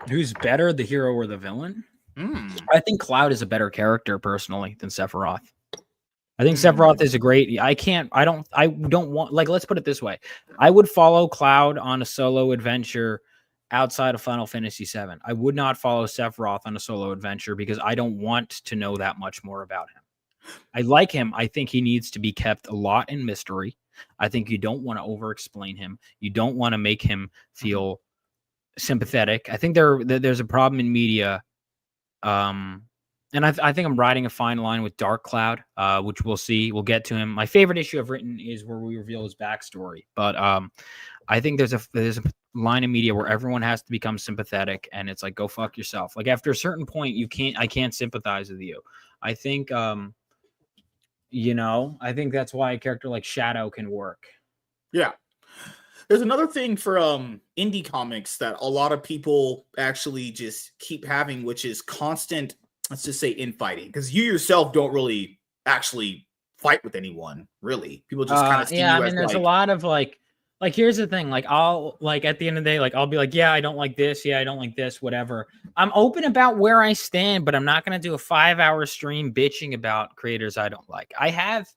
Who's better, the hero or the villain? I think Cloud is a better character personally than Sephiroth. I think Sephiroth is a great. I don't want, like, let's put it this way. I would follow Cloud on a solo adventure outside of Final Fantasy VII. I would not follow Sephiroth on a solo adventure because I don't want to know that much more about him. I like him. I think he needs to be kept a lot in mystery. I think you don't want to over-explain him. You don't want to make him feel sympathetic. I think there's a problem in media. And I think I'm riding a fine line with Dark Cloud, which we'll see. We'll get to him. My favorite issue I've written is where we reveal his backstory. But I think there's a line in media where everyone has to become sympathetic, and it's like, go fuck yourself. Like, after a certain point, I can't sympathize with you. I think I think that's why a character like Shadow can work. Yeah. There's another thing for indie comics that a lot of people actually just keep having, which is constant, let's just say, infighting. Because you yourself don't really actually fight with anyone, really. People just kind of see you as, there's a lot of like here's the thing. Like, I'll, like, at the end of the day, like, I'll be like, yeah, I don't like this. Yeah, I don't like this, whatever. I'm open about where I stand, but I'm not going to do a 5-hour stream bitching about creators I don't like. I have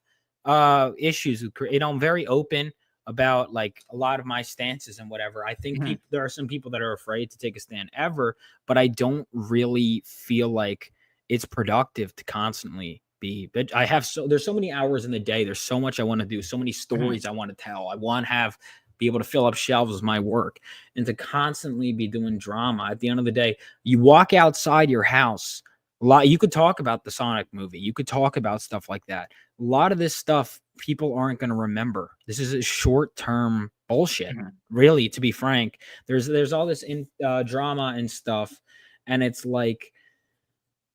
issues with, I'm very open about, like, a lot of my stances and whatever. I think there are some people that are afraid to take a stand ever, but I don't really feel like it's productive to constantly be. But there's so many hours in the day. There's so much I want to do, so many stories I want to tell. I want to be able to fill up shelves with my work, and to constantly be doing drama. At the end of the day, you walk outside your house a lot. You could talk about the Sonic movie. You could talk about stuff like that. A lot of this stuff people aren't going to remember. This is a short-term bullshit, really, to be frank. There's all this drama and stuff, and it's like,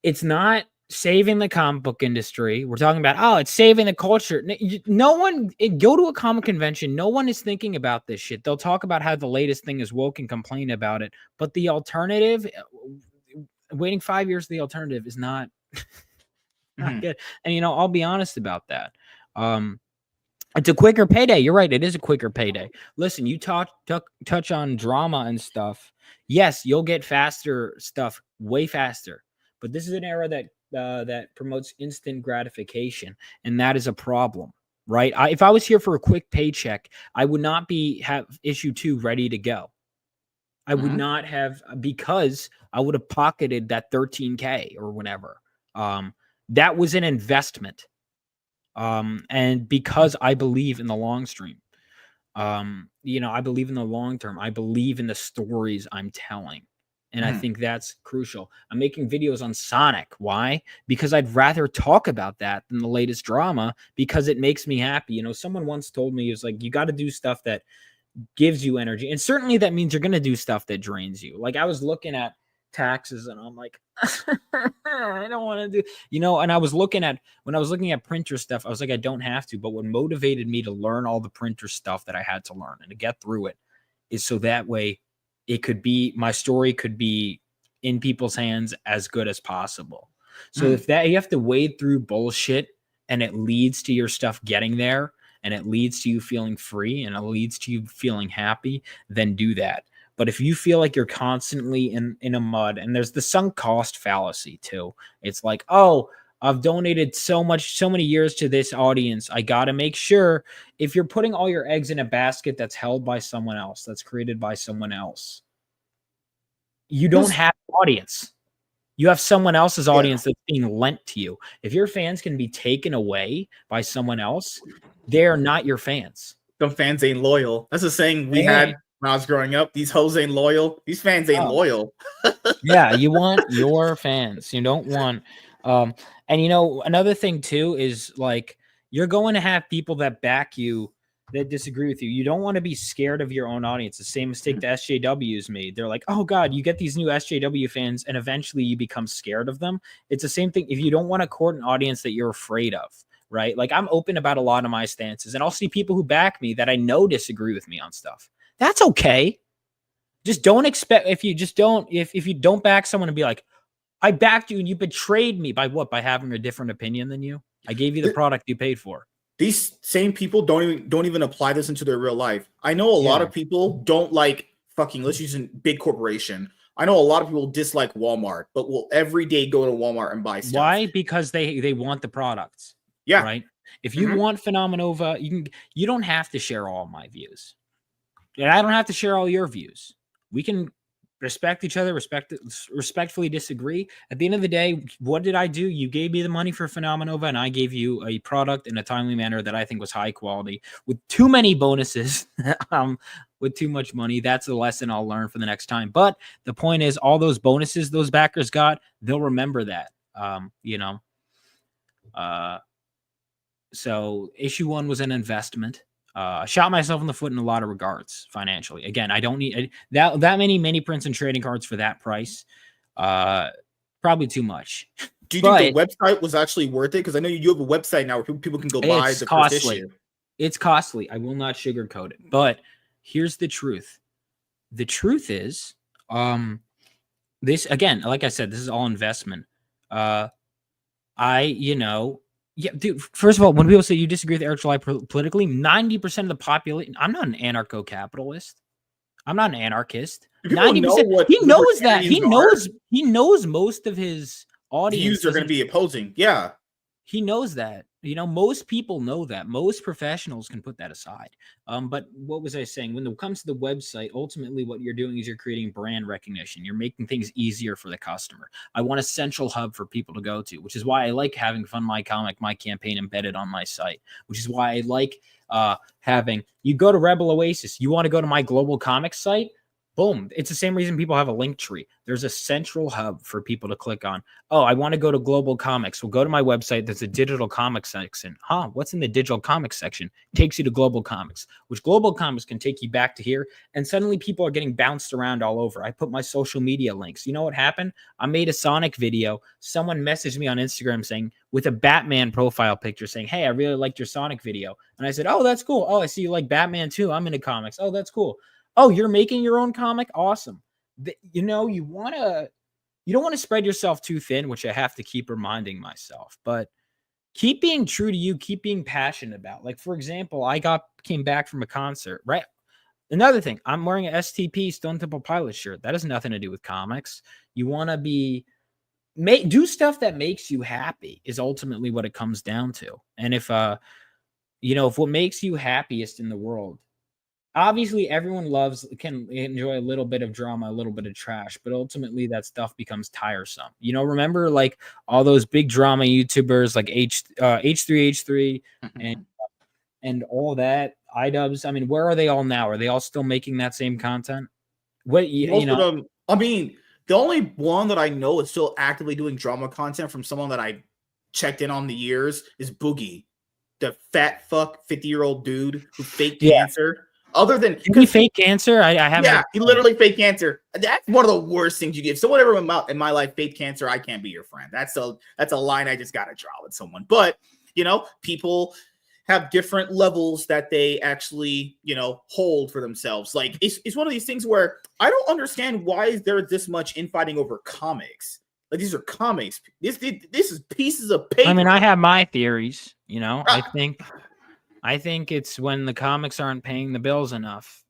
it's not saving the comic book industry. We're talking about, oh, it's saving the culture. No one go to a comic convention. No one is thinking about this shit. They'll talk about how the latest thing is woke and complain about it. But the alternative, waiting 5 years for the alternative is not, not good. And, I'll be honest about that. It's a quicker payday. You're right. It is a quicker payday. Listen, you touch on drama and stuff. Yes, you'll get faster stuff way faster. But this is an era that promotes instant gratification, and that is a problem, right? If I was here for a quick paycheck, I would not have issue 2 ready to go. I would not have, because I would have pocketed that $13K or whatever. That was an investment. And because I believe in the long stream, I believe in the long term. I believe in the stories I'm telling. And I think that's crucial. I'm making videos on Sonic. Why? Because I'd rather talk about that than the latest drama, because it makes me happy. Someone once told me, it was like, you got to do stuff that gives you energy. And certainly that means you're going to do stuff that drains you. Like, I was looking at taxes and I'm like, I don't want to do, and when I was looking at printer stuff, I was like, I don't have to. But what motivated me to learn all the printer stuff that I had to learn and to get through it is so that way my story could be in people's hands as good as possible. So if that, you have to wade through bullshit and it leads to your stuff getting there, and it leads to you feeling free, and it leads to you feeling happy, then do that. But if you feel like you're constantly in a mud, and there's the sunk cost fallacy too. It's like, oh, I've donated so many years to this audience. I got to make sure. If you're putting all your eggs in a basket that's held by someone else, that's created by someone else, you don't have an audience. You have someone else's audience that's being lent to you. If your fans can be taken away by someone else, they're not your fans. Some fans ain't loyal. That's a saying we had when I was growing up. These hoes ain't loyal. These fans ain't loyal. Yeah, you want your fans. You don't want and another thing too is, like, you're going to have people that back you that disagree with you. You don't want to be scared of your own audience. The same mistake the SJWs made. They're like, oh God, you get these new SJW fans and eventually you become scared of them. It's the same thing. If you don't want to court an audience that you're afraid of, right? Like, I'm open about a lot of my stances, and I'll see people who back me that I know disagree with me on stuff. That's okay. Just don't expect, if you don't back someone and be like, I backed you and you betrayed me by what? By having a different opinion than you? I gave you the product you paid for. These same people don't even apply this into their real life. I know a lot of people don't like fucking, let's use a big corporation. I know a lot of people dislike Walmart, but will every day go to Walmart and buy stuff. Why? Because they want the products. Yeah. Right? If you want Phenomenova, you don't have to share all my views. And I don't have to share all your views. We can respect each other, respectfully disagree. At the end of the day, what did I do? You gave me the money for Phenomenova, and I gave you a product in a timely manner that I think was high quality with too many bonuses, with too much money. That's a lesson I'll learn for the next time. But the point is, all those bonuses those backers got, they'll remember that. So issue 1 was an investment. I shot myself in the foot in a lot of regards financially. Again, I don't need that many mini prints and trading cards for that price. Probably too much. Do you think the website was actually worth it? Because I know you have a website now where people can go buy the first issue. It's costly. I will not sugarcoat it. But here's the truth. The truth is, this, again, like I said, this is all investment. Yeah, dude, first of all, when people say you disagree with Eric July politically, 90% of the population, I'm not an anarcho-capitalist. I'm not an anarchist. 90%. He knows that. He knows most of his audience views are going to be opposing. Yeah. He knows that. Most people know that. Most professionals can put that aside. But what was I saying? When it comes to the website, ultimately what you're doing is you're creating brand recognition. You're making things easier for the customer. I want a central hub for people to go to, which is why I like having Fund My Comic, My Campaign embedded on my site, which is why I like having, you go to Rebel Oasis, you want to go to my global comics site, Boom. It's the same reason people have a link tree. There's a central hub for people to click on. Oh, I want to go to Global Comics. Well, go to my website. There's a digital comics section. What's in the digital comics section? Takes you to Global Comics, which Global Comics can take you back to here. And suddenly people are getting bounced around all over. I put my social media links. You know what happened? I made a Sonic video. Someone messaged me on Instagram saying, with a Batman profile picture, saying, hey, I really liked your Sonic video. And I said, oh, that's cool. Oh, I see you like Batman too. I'm into comics. Oh, that's cool. Oh, you're making your own comic? Awesome. You don't want to spread yourself too thin, which I have to keep reminding myself, but keep being true to you, keep being passionate about. Like, for example, came back from a concert, right? Another thing, I'm wearing an STP Stone Temple Pilots shirt. That has nothing to do with comics. You want to do stuff that makes you happy is ultimately what it comes down to. And if what makes you happiest in the world, obviously everyone can enjoy a little bit of drama, a little bit of trash, but ultimately that stuff becomes tiresome. Remember like all those big drama YouTubers like H3H3 and all that iDubbbz. I mean, where are they all now? Are they all still making that same content? Most of them. I mean, the only one that I know is still actively doing drama content from someone that I checked in on the years is Boogie, the fat fuck 50-year-old dude who faked cancer. Other than he fake cancer, I haven't. Yeah, he literally faked cancer. That's one of the worst things you give. Someone ever in my life faked cancer, I can't be your friend. That's a line I just gotta draw with someone. But people have different levels that they actually hold for themselves. Like it's one of these things where I don't understand why is there this much infighting over comics. Like these are comics. This is pieces of paper. I mean, I have my theories. I think it's when the comics aren't paying the bills enough.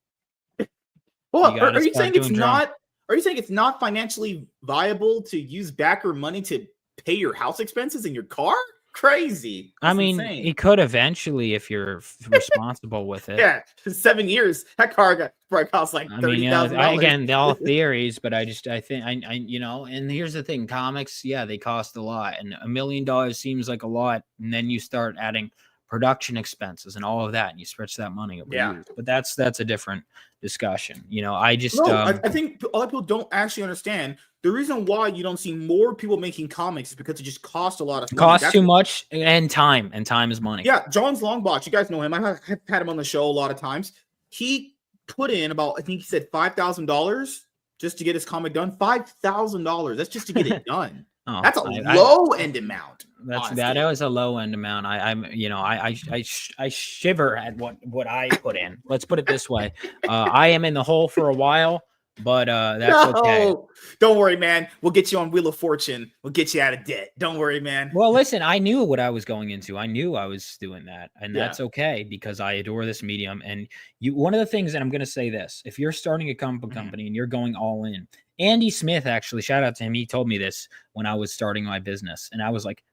Well, are you saying it's not? Are you saying it's not financially viable to use backer money to pay your house expenses in your car? Crazy. That's insane. It could eventually if you're responsible with it. Yeah, 7 years that car probably cost like $30,000. Again, they're all theories, but I think and here's the thing: comics, yeah, they cost a lot, and $1 million seems like a lot, and then you start adding production expenses and all of that, and you stretch that money over years. But that's a different discussion. I think a lot of people don't actually understand the reason why you don't see more people making comics is because it just costs a lot of money. Costs too much, and time is money. Yeah, John's Longbotch, you guys know him. I've had him on the show a lot of times. He put in about, I think he said $5,000 just to get his comic done. $5,000. That's just to get it done. That's a low end amount. That is a low end amount. I shiver at what I put in. Let's put it this way. I am in the hole for a while, but that's okay. Don't worry, man. We'll get you on Wheel of Fortune. We'll get you out of debt. Don't worry, man. Well, listen, I knew what I was going into. I knew I was doing that, and that's okay because I adore this medium. And one of the things that I'm going to say this: if you're starting a comic company and you're going all in, Andy Smith, actually, shout out to him. He told me this when I was starting my business, and I was like,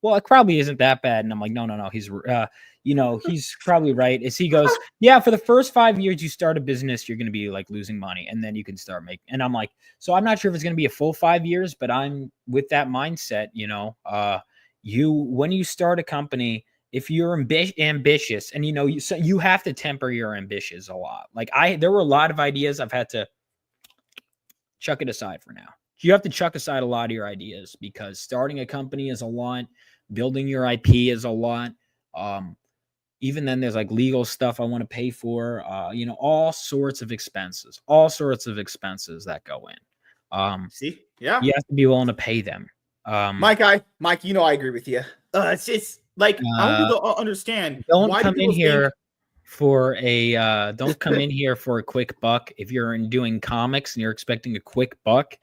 well, it probably isn't that bad. And I'm like, no, he's, he's probably right. He goes, yeah, for the first 5 years you start a business, you're going to be like losing money, and then you can start making. And I'm like, so I'm not sure if it's going to be a full 5 years, but I'm with that mindset. When you start a company, if you're ambitious, and you have to temper your ambitions a lot. Like there were a lot of ideas I've had to chuck it aside for now. You have to chuck aside a lot of your ideas because starting a company is a lot. Building your IP is a lot. Even then there's like legal stuff I want to pay for, all sorts of expenses that go in. See? Yeah. You have to be willing to pay them. Mike, I agree with you. It's just like, I don't think they'll understand. Don't come in here for a quick buck. If you're doing comics and you're expecting a quick buck,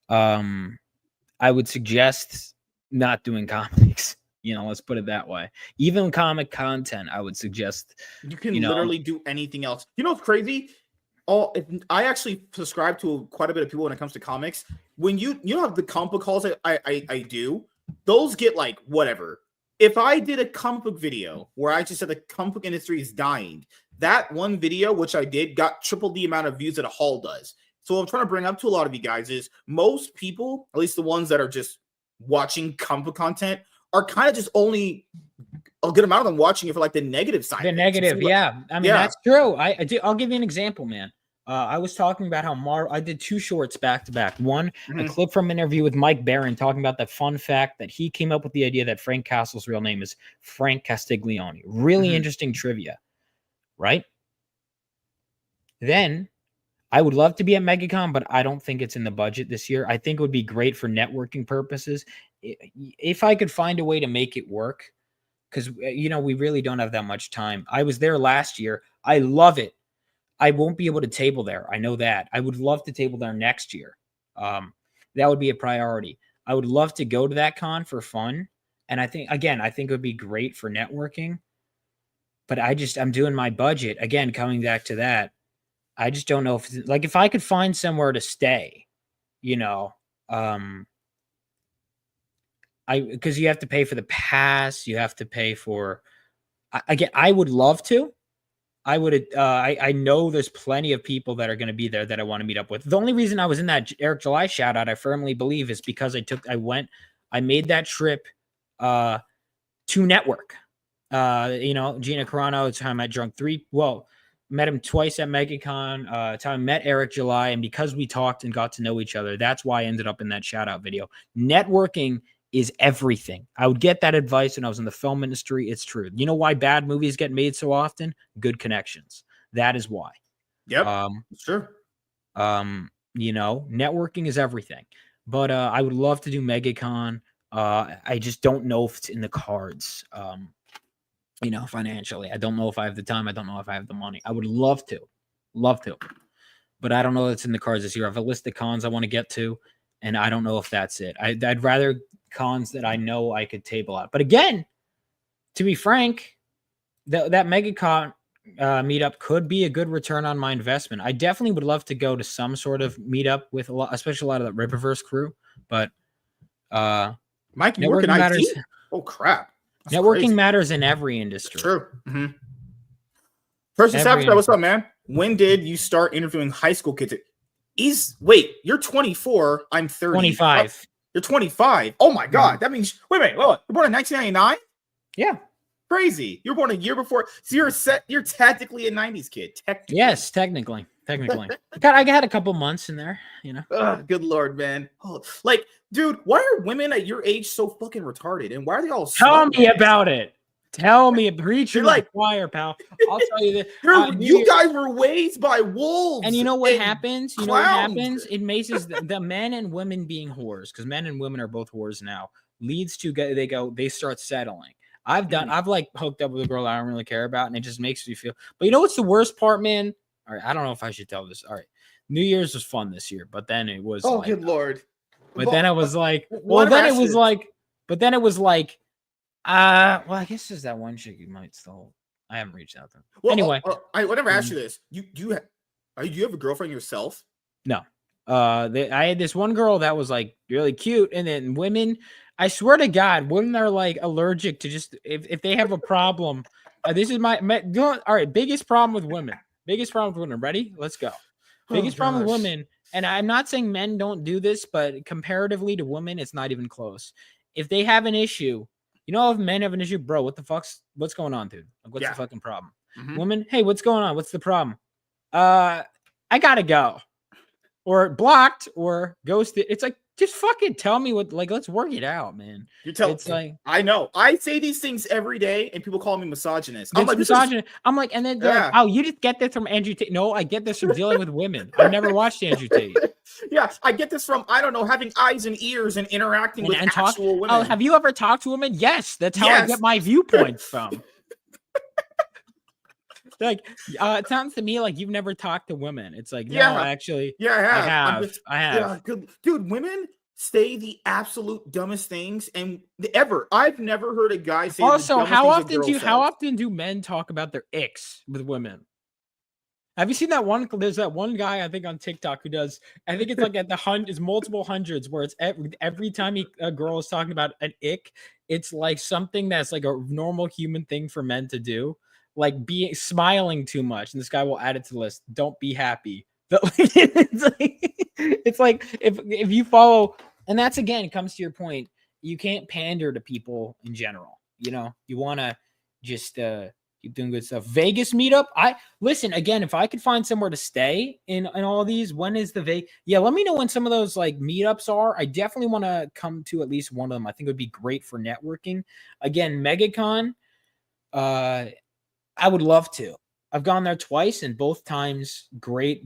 I would suggest not doing comics. Let's put it that way. Even comic content, I would suggest you can literally do anything else. You know what's crazy? I actually subscribe to quite a bit of people when it comes to comics. When you have the comic book calls I do, those get like whatever. If I did a comic book video where I just said the comic book industry is dying, that one video, which I did, got triple the amount of views that a haul does. So what I'm trying to bring up to a lot of you guys is most people, at least the ones that are just watching comic book content, are kind of just only a good amount of them watching it for like the negative side. The negative, yeah. I mean, that's true. I'll give you an example, man. I was talking about how I did 2 shorts back to back. One, a Mhm. clip from an interview with Mike Barron talking about that fun fact that he came up with the idea that Frank Castle's real name is Frank Castiglione. Really Mhm. interesting trivia, right? Then I would love to be at MegaCon, but I don't think it's in the budget this year. I think it would be great for networking purposes if I could find a way to make it work, because we really don't have that much time. I was there last year. I love it. I won't be able to table there. I know that. I would love to table there next year. That would be a priority. I would love to go to that con for fun. And I think it would be great for networking. But I'm doing my budget. Again, coming back to that, I just don't know if I could find somewhere to stay, you know, um, because you have to pay for the pass, you have to pay for, again, I would love to. I know there's plenty of people that are going to be there that I want to meet up with. The only reason I was in that Eric July shout out, I firmly believe, is because I made that trip to network. Gina Carano, it's time I met him twice at MegaCon, time I met Eric July, and because we talked and got to know each other, that's why I ended up in that shout out video. Networking is everything. I would get that advice when I was in the film industry. It's true. You know why bad movies get made so often? Good connections. That is why. Yep. Sure. Networking is everything. But I would love to do MegaCon. I just don't know if it's in the cards. Financially. I don't know if I have the time. I don't know if I have the money. I would love to, but I don't know if it's in the cards this year. I have a list of cons I want to get to, and I don't know if that's it. I'd rather cons that I know I could table out. But again, to be frank, that MegaCon meetup could be a good return on my investment. I definitely would love to go to some sort of meetup with especially a lot of the Rippaverse crew. But Mike, you work in IT? Oh crap! That's networking crazy. Matters in every industry. True. Mm-hmm. Person Sabotage, what's up, man? When did you start interviewing high school kids? You're 24. I'm 30. 25. You're 25. Oh my god, that means wait a minute. You're born in 1999. Yeah. Crazy. You were born a year before. So you're technically a 90s kid. Technically. Yes, technically. I got a couple months in there, Good lord, man. Dude, why are women at your age so fucking retarded? And why are they all Tell me about it. Tell me, preaching like choir, pal. I'll tell you that. You guys were raised by wolves. And you know what happens? It makes the men and women being whores, because men and women are both whores now, leads to they start settling. I've hooked up with a girl I don't really care about, and it just makes me feel. But you know what's the worst part, man? All right, I don't know if I should tell this. All right, New Year's was fun this year, but then it was. Oh, good lord! But then it was like, I guess there's that one chick you might still. I haven't reached out to. Well, anyway, I never asked you this. Do you have a girlfriend yourself? No. I had this one girl that was like really cute, and then women. I swear to God, women are like allergic to just if they have a problem. This is all right. Biggest problem with women. Ready? Let's go. Biggest problem with women, and I'm not saying men don't do this, but comparatively to women, it's not even close. If they have an issue, if men have an issue, bro, what's going on, dude? Like, what's the fucking problem? Mm-hmm. Women, hey, what's going on? What's the problem? I gotta go, or blocked, or ghosted. It's like, just fucking tell me let's work it out, man. It's like, I know. I say these things every day, and people call me misogynist. I'm like, misogynist. I'm like, and then they're like, oh, you just get this from Andrew Tate. No, I get this from dealing with women. I've never watched Andrew Tate. Yeah, I get this from, I don't know, having eyes and ears and interacting with actual women. Oh, have you ever talked to women? Yes, that's how I get my viewpoints from. It sounds to me like you've never talked to women. It's like, no, actually, I have. Yeah, good. Dude, women say the absolute dumbest things ever. I've never heard a guy say. Also, how often do men talk about their icks with women? Have you seen that one? There's that one guy I think on TikTok who does. I think it's like at it's multiple hundreds, where it's every time a girl is talking about an ick, it's like something that's like a normal human thing for men to do. Like smiling too much, and this guy will add it to the list. Don't be happy. It's like if you follow, and that's again, it comes to your point. You can't pander to people in general. You want to just Keep doing good stuff. Vegas meetup. Listen again. If I could find somewhere to stay in all of these, when is the Vegas? Yeah, let me know when some of those like meetups are. I definitely want to come to at least one of them. I think it would be great for networking. Again, MegaCon. I would love to. I've gone there twice, and both times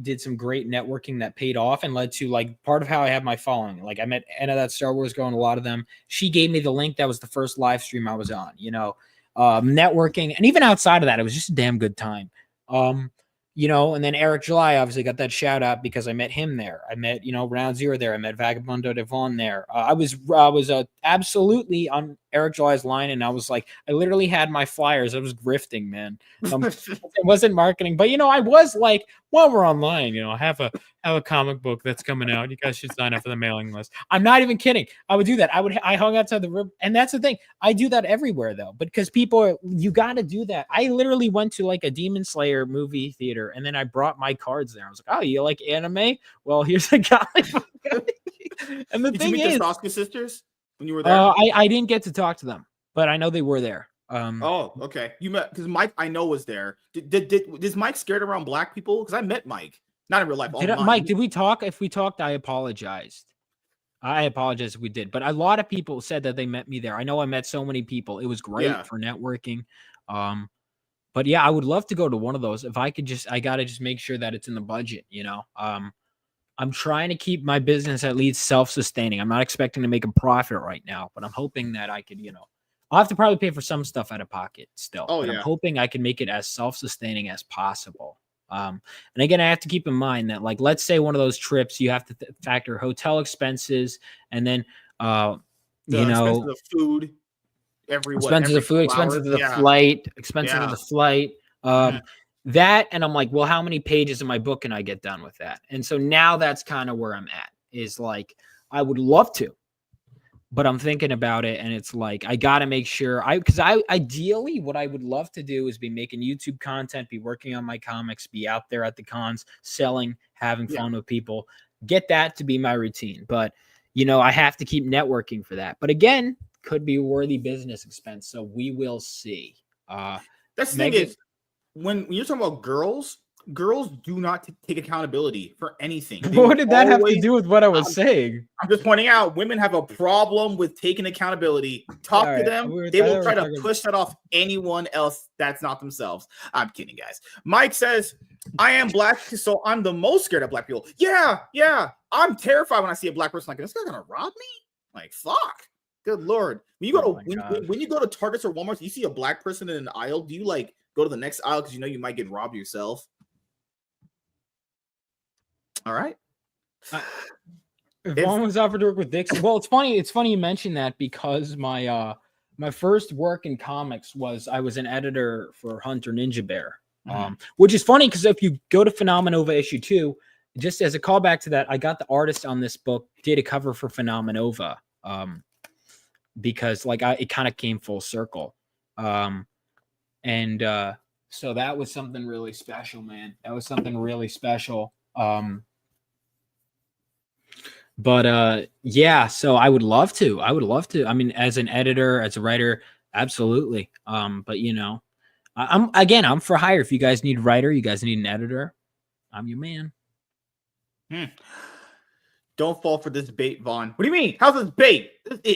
did some great networking that paid off and led to like part of how I have my following. Like I met Anna, that Star Wars girl, and a lot of them. She gave me the link. That was the first live stream I was on. Networking, and even outside of that, it was just a damn good time. And then Eric July obviously got that shout out because I met him there. I met, Round Zero there. I met Vagabundo de Vaughn there. I was absolutely on Eric July's line, and I was like, I literally had my flyers. I was grifting, man. It wasn't marketing, but I was like, while we're online, I have a comic book that's coming out. You guys should sign up for the mailing list. I'm not even kidding. I would do that. I hung outside the room, and that's the thing. I do that everywhere though, because you got to do that. I literally went to like a Demon Slayer movie theater, and then I brought my cards there. I was like, oh, you like anime? Well, here's a guy. And the Did thing you meet is, the Sasuke sisters when you were there? I didn't get to talk to them, but I know they were there. Oh, okay. You met because Mike I know was there. Is Mike scared around black people? Because I met Mike, not in real life. Mike, did we talk? If we talked, I apologized. If we did, but a lot of people said that they met me there. I know I met so many people. It was great for networking. But yeah, I would love to go to one of those. If I could I got to just make sure that it's in the budget, I'm trying to keep my business at least self-sustaining. I'm not expecting to make a profit right now, but I'm hoping that I could, I'll have to probably pay for some stuff out of pocket still. Oh, but yeah. I'm hoping I can make it as self-sustaining as possible. And again, I have to keep in mind that, like, let's say one of those trips, you have to factor hotel expenses, and then, expenses of food, expenses of food, expenses of the flight, expenses of the flight. That, and I'm like, well, how many pages in my book can I get done with that? And so now that's kind of where I'm at, is like, I would love to, but I'm thinking about it, and it's like, I got to make sure because ideally what I would love to do is be making YouTube content, be working on my comics, be out there at the cons, selling, having fun with people, get that to be my routine. But, I have to keep networking for that. But again, could be a worthy business expense. So we will see. That's the thing is, when you're talking about girls do not take accountability for anything. What did that have to do with what I was saying? I'm just pointing out women have a problem with taking accountability. Talk to them. They will try to push that off anyone else that's not themselves. I'm kidding, guys. Mike says, I am black, so I'm the most scared of black people. Yeah. I'm terrified when I see a black person like, this guy gonna rob me? Like, fuck. Good Lord. When you go when you go to Targets or Walmart, you see a black person in an aisle, do you like go to the next aisle because you might get robbed yourself? All right. Vaughn was offered to work with Dixon. Well, it's funny. It's funny you mentioned that, because my first work in comics was I was an editor for Hunter Ninja Bear, which is funny because if you go to Phenomenova issue 2, just as a callback to that, I got the artist on this book did a cover for Phenomenova, because it kind of came full circle, and so that was something really special, man. That was something really special. But so I would love to. I mean, as an editor, as a writer, absolutely. But I'm for hire. If you guys need a writer, you guys need an editor, I'm your man. Don't fall for this bait, Vaughn. What do you mean? How's this bait?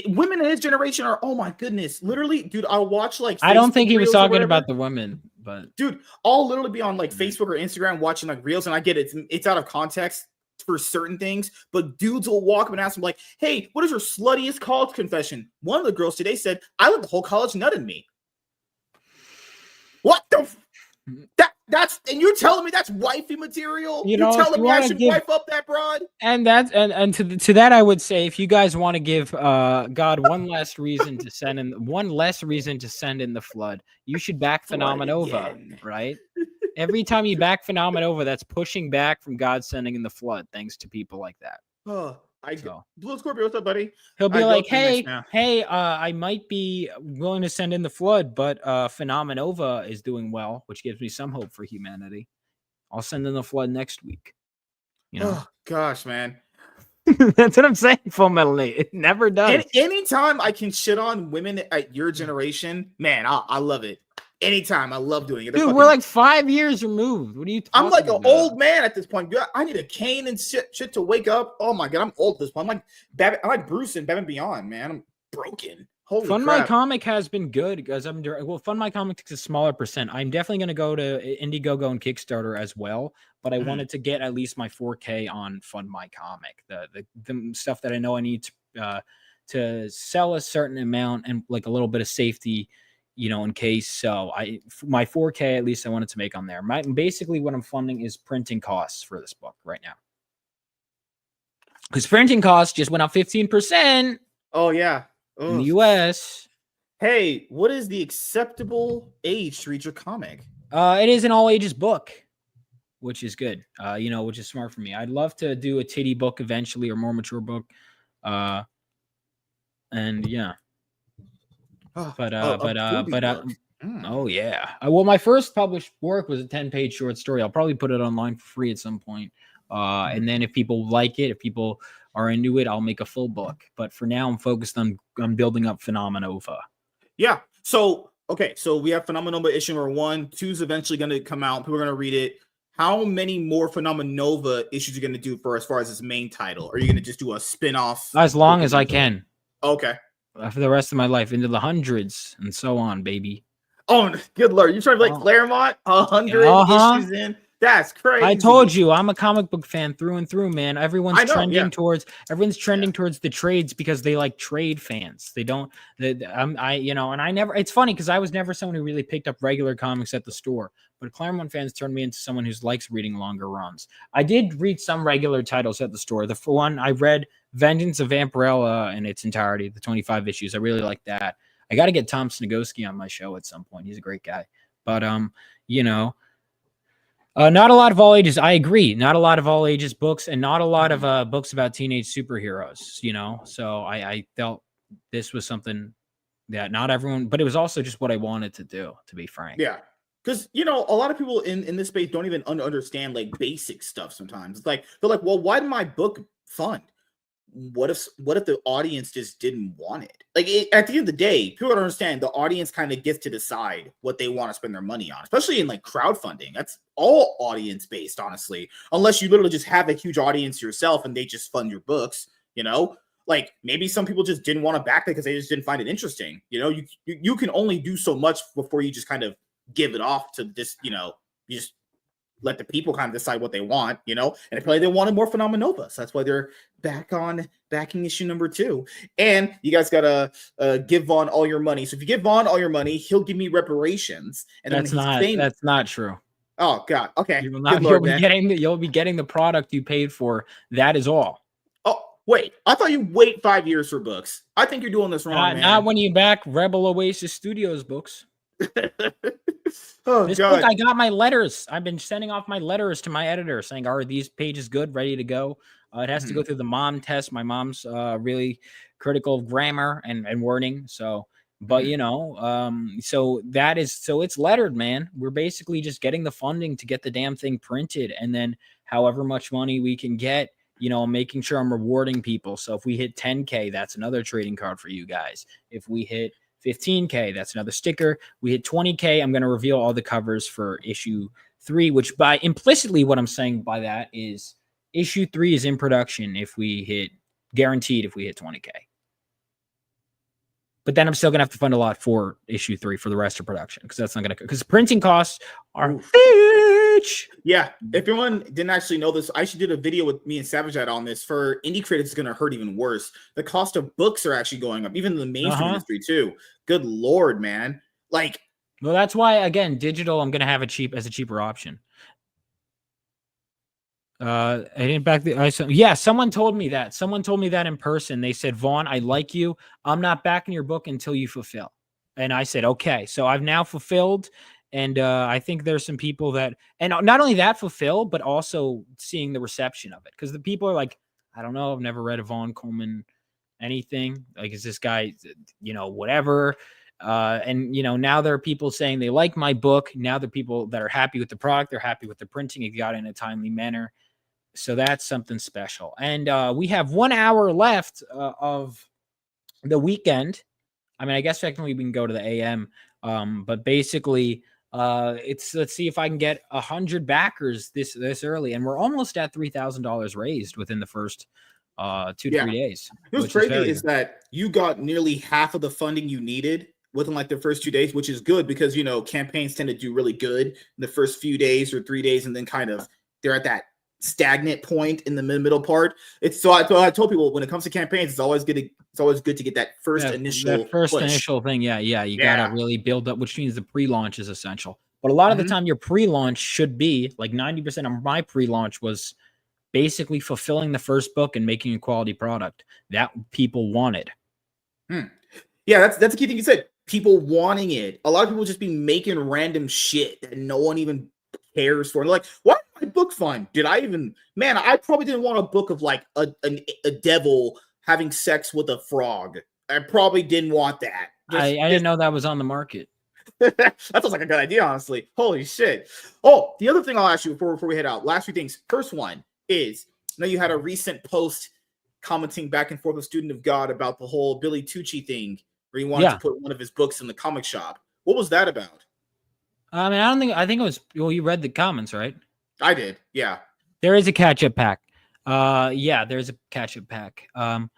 Women in his generation are, oh my goodness, literally, dude. I'll watch like I don't think he was talking about the women, but dude, I'll literally be on like Facebook or Instagram watching like reels, and I get it's out of context for certain things, but dudes will walk up and ask them like, hey, what is your sluttiest college confession? One of the girls today said, I let the whole college nut in me. What the that's and you're telling me that's wifey material? You're telling me I should wife up that broad? And that's and to that I would say, if you guys want to give God one less reason to send in the flood, you should back Phenomenova, right? Every time you back Phenomenova, that's pushing back from God sending in the flood, thanks to people like that. Blue Scorpio, what's up, buddy? He'll be like, hey, I might be willing to send in the flood, but Phenomenova is doing well, which gives me some hope for humanity. I'll send in the flood next week. Oh gosh, man. That's what I'm saying, Full Metal Nate. It never does. Anytime I can shit on women at your generation, man, I love it. Anytime. I love doing it. Dude, we're like 5 years removed. What are you talking I'm like an about? old man at this point. I need a cane and shit to wake up. Oh my god, I'm old at this point. I'm like Bruce and Batman Beyond, man. I'm broken. Holy Fund crap. My Comic has been good because Fund My Comic takes a smaller percent. I'm definitely going to go to Indiegogo and Kickstarter as well, but I wanted to get at least my 4K on Fund My Comic. The stuff that I know I need to sell a certain amount and like a little bit of safety, in case. So my 4K at least I wanted to make on there. Basically what I'm funding is printing costs for this book right now. Because printing costs just went up 15%. Oh yeah. In the US. Hey, what is the acceptable age to read your comic? It is an all ages book, which is good. Which is smart for me. I'd love to do a titty book eventually or more mature book. And yeah. Oh yeah. Well, my first published work was a 10-page short story. I'll probably put it online for free at some point. And then if people like it, if people are into it, I'll make a full book. But for now, I'm focused on building up Phenomenova. Yeah. So we have Phenomenova issue number 1. 2 is eventually going to come out. People are going to read it. How many more Phenomenova issues are you going to do as far as this main title? Are you going to just do a spin-off? As long as I can. Okay. For the rest of my life, into the hundreds and so on, baby. Oh, good lord! You're trying to play Claremont 100 issues in? That's crazy. I told you, I'm a comic book fan through and through, man. Everyone's trending towards the trades because they like trade fans. They don't. And I never. It's funny because I was never someone who really picked up regular comics at the store. But Claremont fans turned me into someone who likes reading longer runs. I did read some regular titles at the store. The one I read, Vengeance of Vampirella in its entirety, the 25 issues. I really like that. I got to get Tom Snigoski on my show at some point. He's a great guy. But not a lot of all ages. I agree. Not a lot of all ages books, and not a lot of books about teenage superheroes. So I felt this was something that not everyone, but it was also just what I wanted to do. To be frank. Yeah. Because, a lot of people in this space don't even understand like basic stuff sometimes. It's like, they're like, well, why did my book fund? What if the audience just didn't want it? Like, at the end of the day, people don't understand the audience kind of gets to decide what they want to spend their money on, especially in like crowdfunding. That's all audience based, honestly, unless you literally just have a huge audience yourself and they just fund your books, Like maybe some people just didn't want to back it because they just didn't find it interesting. You can only do so much before you just kind of give it off to this, you just let the people kind of decide what they want, and apparently they wanted more Phenomenova. So that's why they're backing issue number 2. And you guys gotta give Vaughn all your money. So if you give Vaughn all your money, he'll give me reparations. And that's not true. Oh God. Okay. You'll be getting the product you paid for. That is all. Oh, wait. I thought you wait 5 years for books. I think you're doing this wrong, man. Not when you back Rebel Oasis Studios books. Oh, this God. book, I got my letters. I've been sending off my letters to my editor saying, are these pages good, ready to go? It has to go through the mom test. My mom's really critical of grammar and wording. So, but so it's lettered, man. We're basically just getting the funding to get the damn thing printed. And then however much money we can get, making sure I'm rewarding people. So if we hit 10K, that's another trading card for you guys. If we hit 15K, that's another sticker. We hit 20K, I'm going to reveal all the covers for issue 3, which by implicitly what I'm saying by that is issue 3 is in production guaranteed if we hit 20K. But then I'm still going to have to fund a lot for issue 3 for the rest of production because that's not going to, because printing costs are bitch. Yeah. If anyone didn't actually know this, I actually did a video with me and Savage on this. For indie creators, it's going to hurt even worse. The cost of books are actually going up, even in the mainstream industry too. Good Lord, man. Like, well, that's why, again, digital, I'm going to have a cheaper option. I didn't back someone told me that. Someone told me that in person. They said, Vaughn, I like you. I'm not backing your book until you fulfill. And I said, okay. So I've now fulfilled. And I think there's some people that, and not only that fulfill, but also seeing the reception of it. Because the people are like, I don't know, I've never read a Vaughn Coleman anything. Like, is this guy, whatever. And now there are people saying they like my book. Now there are people that are happy with the product. They're happy with the printing. It got in a timely manner. So that's something special. And we have 1 hour left of the weekend. I mean, I guess technically we can go to the AM But basically, let's see if I can get 100 backers this early, and we're almost at $3,000 raised within the first 2 to 3 days. What's crazy is that you got nearly half of the funding you needed within like the first 2 days, which is good because campaigns tend to do really good in the first few days or 3 days, and then kind of they're at that stagnant point in the middle part. I told people when it comes to campaigns, it's always good to get that first initial thing. You gotta really build up, which means the pre-launch is essential. But a lot of the time, your pre-launch should be like 90% of my pre-launch was basically fulfilling the first book and making a quality product that people wanted. Yeah, that's the key thing you said. People wanting it. A lot of people just be making random shit that no one even cares for. They're like, what? My book fun? I probably didn't want a book of like a devil having sex with a frog. I probably didn't want that. I didn't know that was on the market. That sounds like a good idea, honestly. Holy shit. Oh, the other thing I'll ask you before we head out, last few things. First one is, I know you had a recent post commenting back and forth with Student of God about the whole Billy Tucci thing, where he wanted to put one of his books in the comic shop. What was that about? I think it was, you read the comments, right? I did. Yeah. There is a catch-up pack. There's a catch-up pack. No,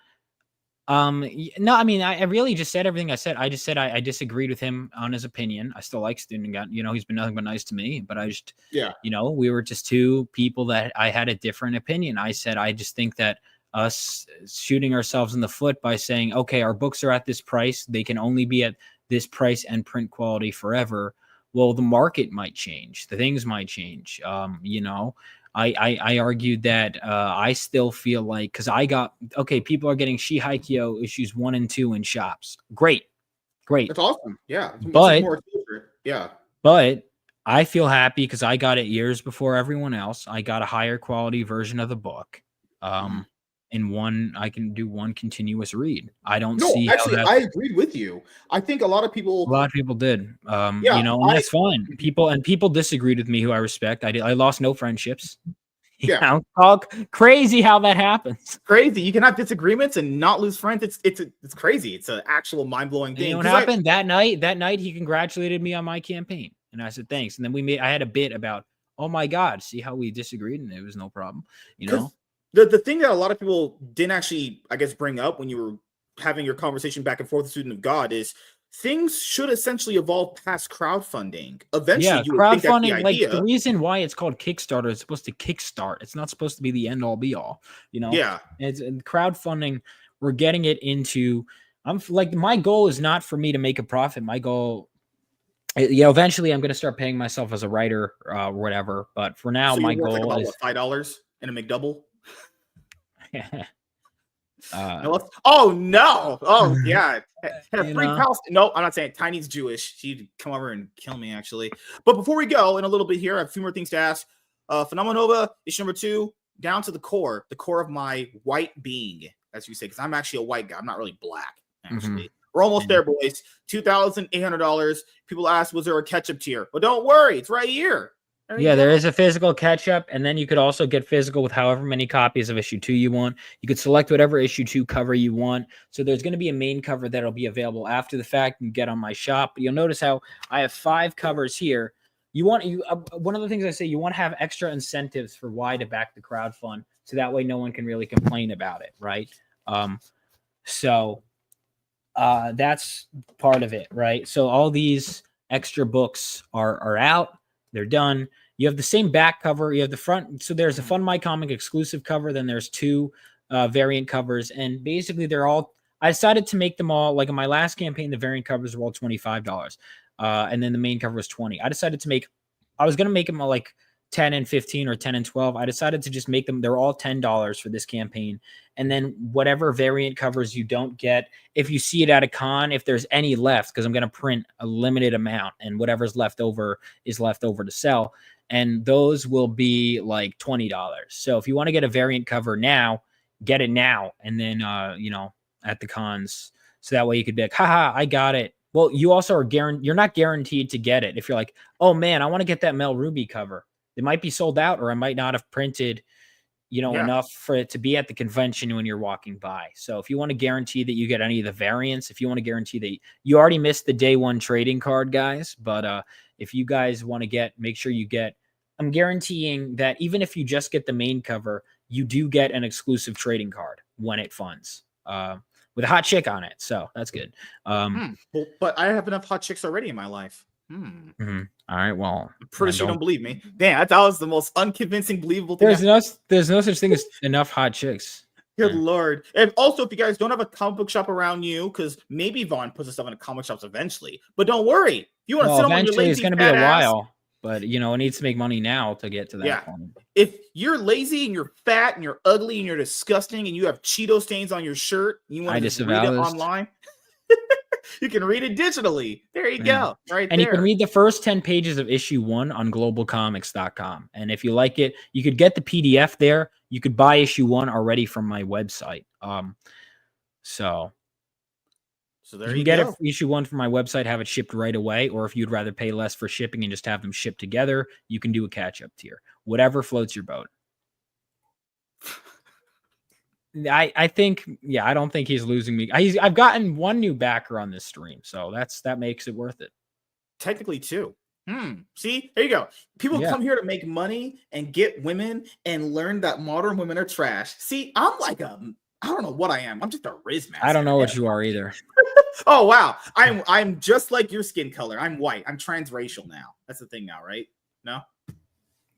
I really just said everything I said. I just said I disagreed with him on his opinion. I still like Student of God. He's been nothing but nice to me, but I just, we were just two people that I had a different opinion. I said, I just think that us shooting ourselves in the foot by saying, okay, our books are at this price. They can only be at this price and print quality forever. Well, the market might change. The things might change. I argued that I still feel like, because people are getting Shihaikyo issues 1 and 2 in shops. Great. That's awesome. Yeah. But I feel happy because I got it years before everyone else. I got a higher quality version of the book. And I can do one continuous read. I don't see. Actually, I agreed with you. I think a lot of people did. And that's fine. People disagreed with me who I respect. I lost no friendships. Crazy how that happens. Crazy. You can have disagreements and not lose friends. It's crazy. It's an actual mind-blowing thing. You know what happened that night? That night he congratulated me on my campaign. And I said, thanks. And then I had a bit about, oh my God, see how we disagreed and it was no problem. The thing that a lot of people didn't actually, I guess, bring up when you were having your conversation back and forth with Student of God is things should essentially evolve past crowdfunding. Eventually, crowdfunding, the reason why it's called Kickstarter is supposed to kickstart. It's not supposed to be the end all be all, Yeah. It's crowdfunding. We're getting it into, my goal is not for me to make a profit. My goal, eventually I'm going to start paying myself as a writer or whatever. But for now, my goal is $5 in a McDouble. Oh no! Oh yeah, free house. No, I'm not saying Tiny's Jewish. She'd come over and kill me actually. But before we go, in a little bit here, I have a few more things to ask. Phenomenova issue number 2, down to the core of my white being, as you say, because I'm actually a white guy. I'm not really black. Actually, we're almost there, boys. $2,800. People ask, was there a catch-up tier? Well, don't worry, it's right here. There is a physical catch-up, and then you could also get physical with however many copies of issue 2 you want. You could select whatever issue 2 cover you want. So there's going to be a main cover that'll be available after the fact and get on my shop. You'll notice how I have 5 covers here. One of the things I say, you want to have extra incentives for why to back the crowdfund, so that way no one can really complain about it, right? That's part of it, right? So all these extra books are out. They're done. You have the same back cover. You have the front. So there's a Fun My Comic exclusive cover. Then there's 2 variant covers. And basically I decided to make them all, like in my last campaign, the variant covers were all $25. And then the main cover was $20. I was going to make them all like 10 and 15 or 10 and 12. I decided to just make them, they're all $10 for this campaign. And then whatever variant covers you don't get, if you see it at a con, if there's any left, because I'm going to print a limited amount and whatever's left over is left over to sell. And those will be like $20. So if you want to get a variant cover now, get it now. And then, at the cons. So that way you could be like, haha, I got it. Well, you also are you're not guaranteed to get it. If you're like, oh man, I want to get that Mel Ruby cover. It might be sold out, or I might not have printed enough for it to be at the convention when you're walking by. So if you want to guarantee that you get any of the variants, if you want to guarantee that you already missed the day one trading card, guys, but if you guys want to make sure you get, I'm guaranteeing that even if you just get the main cover, you do get an exclusive trading card when it funds with a hot chick on it. So that's good. Well, but I have enough hot chicks already in my life. All right, well, I'm pretty sure you don't believe me. Damn, that was the most unconvincing, believable thing. There's no such thing as enough hot chicks. Good Lord. And also, if you guys don't have a comic book shop around you, because maybe Vaughn puts his stuff in a comic shops eventually, but don't worry. If you want to sit on your lazy, it's going to be a while, but it needs to make money now to get to that point. If you're lazy and you're fat and you're ugly and you're disgusting and you have Cheeto stains on your shirt, you want to just read it online. You can read it digitally. There you go. Right and there. You can read the first 10 pages of issue 1 on globalcomics.com. And if you like it, you could get the PDF there. You could buy issue 1 already from my website. So there you can go. Get issue 1 from my website, have it shipped right away. Or if you'd rather pay less for shipping and just have them shipped together, you can do a catch-up tier. Whatever floats your boat. I think, I don't think he's losing me. I've gotten 1 new backer on this stream, so that makes it worth it. Technically 2. See, there you go. People come here to make money and get women and learn that modern women are trash. See, I'm like I don't know what I am. I'm just a Riz master. I don't know what you are either. Oh wow, I'm just like your skin color. I'm white. I'm transracial now. That's the thing now, right? No.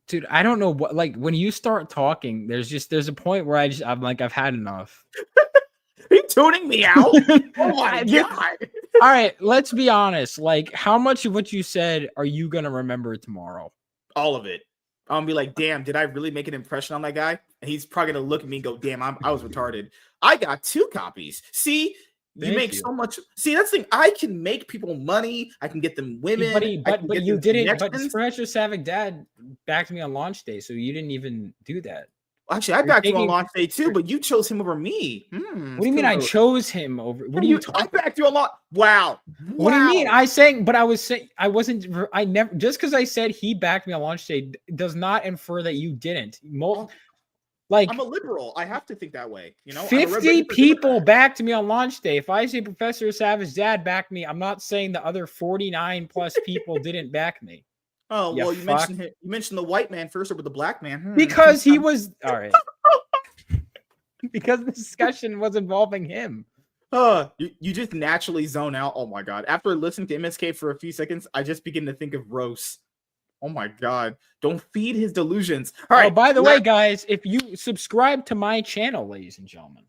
Dude, I don't know what, like, when you start talking, there's a point where I'm like, I've had enough. Are you tuning me out? Oh my God. All right, let's be honest. Like, how much of what you said are you going to remember tomorrow? All of it. I'm going to be like, damn, did I really make an impression on that guy? And he's probably going to look at me and go, damn, I was retarded. I got 2 copies. See? You make so much. See, that's the thing. I can make people money. I can get them women. But you didn't. But Professor Savage Dad backed me on launch day, so you didn't even do that. Actually, I backed you on launch day too, but you chose him over me. What do you mean I chose him over? What do you? I backed you a lot. Wow. What do you mean? I was saying I wasn't. I never. Just because I said he backed me on launch day does not infer that you didn't. Like, I'm a liberal. I have to think that way. 50 people backed me on launch day. If I say Professor Savage Dad backed me, I'm not saying the other 49 plus people didn't back me. Oh, well, you mentioned the white man first over the black man. Because he was all right. Because the discussion was involving him. You just naturally zone out. Oh my God. After listening to MSK for a few seconds, I just begin to think of Rose. Oh my God. Don't feed his delusions. All right. By the way, guys, if you subscribe to my channel, ladies and gentlemen.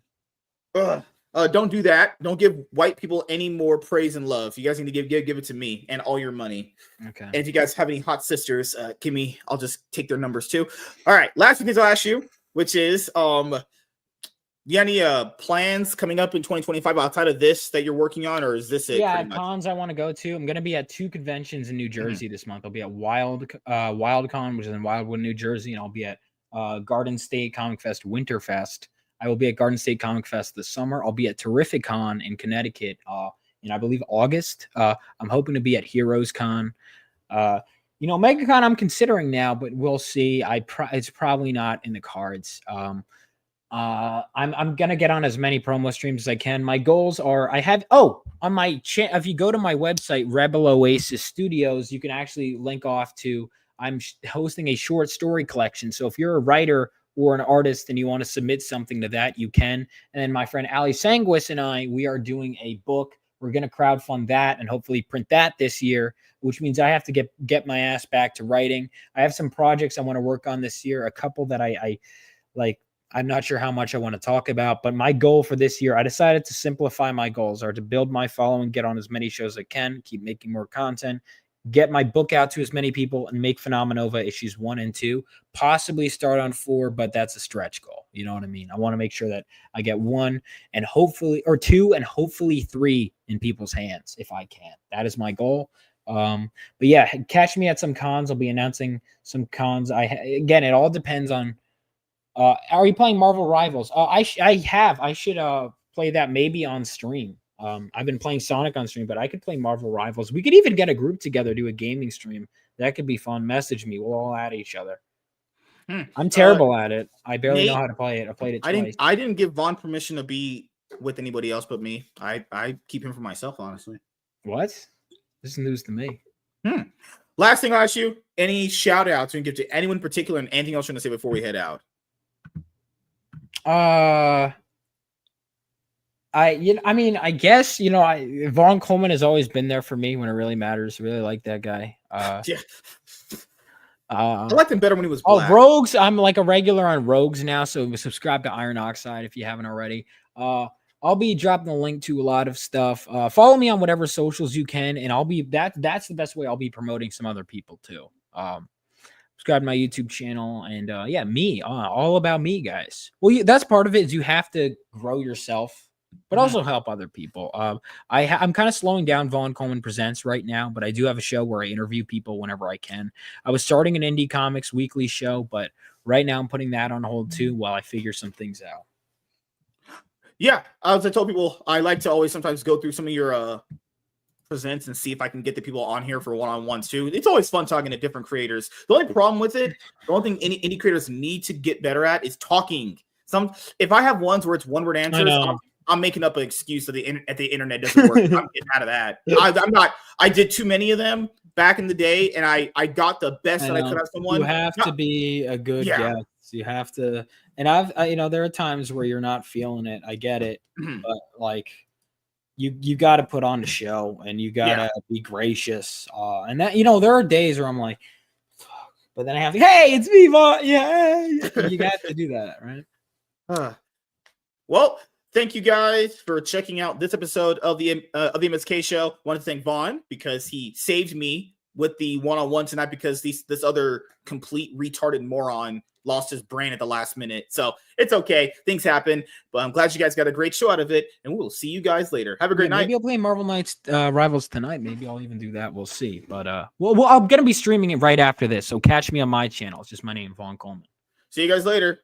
Don't do that. Don't give white people any more praise and love. You guys need to give it to me and all your money. Okay. And if you guys have any hot sisters, I'll just take their numbers too. All right. Last thing I'll ask you, which is you got any plans coming up in 2025 outside of this that you're working on, or is this it? Yeah, cons I want to go to. I'm going to be at 2 conventions in New Jersey this month. I'll be at WildCon, which is in Wildwood, New Jersey, and I'll be at Garden State Comic Fest Winterfest. I will be at Garden State Comic Fest this summer. I'll be at Terrificon in Connecticut in, I believe, August. I'm hoping to be at Heroes Con. MegaCon I'm considering now, but we'll see. It's probably not in the cards. I'm gonna get on as many promo streams as I can. My goals are on my if you go to my website Rebel Oasis Studios, you can actually link off to I'm hosting a short story collection. So if you're a writer or an artist and you want to submit something to that, you can. And then my friend Ali Sanguis and we are doing a book. We're gonna crowdfund that and hopefully print that this year, which means I have to get my ass back to writing. I have some projects I want to work on this year, a couple that I like. I'm not sure how much I want to talk about, but my goal for this year, I decided to simplify my goals are to build my following, get on as many shows as I can, keep making more content, get my book out to as many people, and make Phenomenova issues 1 and 2, possibly start on 4, but that's a stretch goal. You know what I mean? I want to make sure that I get 1 and hopefully, or 2 and hopefully 3 in people's hands if I can. That is my goal. But yeah, catch me at some cons. I'll be announcing some cons. Again, it all depends on, are you playing Marvel Rivals? I should play that maybe on stream. I've been playing Sonic on stream, but I could play Marvel Rivals. We could even get a group together, do a gaming stream. That could be fun. Message me. We'll all add each other. I'm terrible at it. I barely know Nate, how to play it. I played it twice. I didn't give Vaughn permission to be with anybody else but me. I keep him for myself, honestly. What? This is news to me. Last thing I'll ask you, any shout outs you can give to anyone in particular and anything else you want to say before we head out? I guess, Vaughn Coleman has always been there for me when it really matters. Really like that guy. Yeah. I liked him better when he was black. Rogues. I'm like a regular on Rogues now, so subscribe to Iron Oxide if you haven't already. I'll be dropping a link to a lot of stuff. Follow me on whatever socials you can, and I'll be that's the best way I'll be promoting some other people too. Subscribe to my YouTube channel, and me, all about me, guys. Well, that's part of it is you have to grow yourself, but also help other people. I'm kind of slowing down Vaughn Coleman Presents right now, but I do have a show where I interview people whenever I can. I was starting an Indie Comics weekly show, but right now I'm putting that on hold too while I figure some things out. Yeah, as I told people, I like to always sometimes go through some of your presents and see if I can get the people on here for one-on-ones too. It's always fun talking to different creators. The only problem with it, the only thing any indie creators need to get better at is talking. If I have ones where it's one-word answers, I'm making up an excuse that the internet doesn't work. I'm getting out of that. I'm not. I did too many of them back in the day, and I got the best that I could out of someone. You have to be a good guest. You have to. And there are times where you're not feeling it. I get it, but like you got to put on the show, and you got to be gracious. And that there are days where I'm like, fuck, but then I have to. Hey, it's me, Vaughn. Yeah, you got to do that, right? Well. Thank you guys for checking out this episode of the MSK show. I want to thank Vaughn because he saved me with the one-on-one tonight because this other complete retarded moron lost his brain at the last minute. So it's okay. Things happen. But I'm glad you guys got a great show out of it. And we'll see you guys later. Have a great night. Maybe I'll play Marvel Knights Rivals tonight. Maybe I'll even do that. We'll see. But well, I'm going to be streaming it right after this. So catch me on my channel. It's just my name, Vaughn Coleman. See you guys later.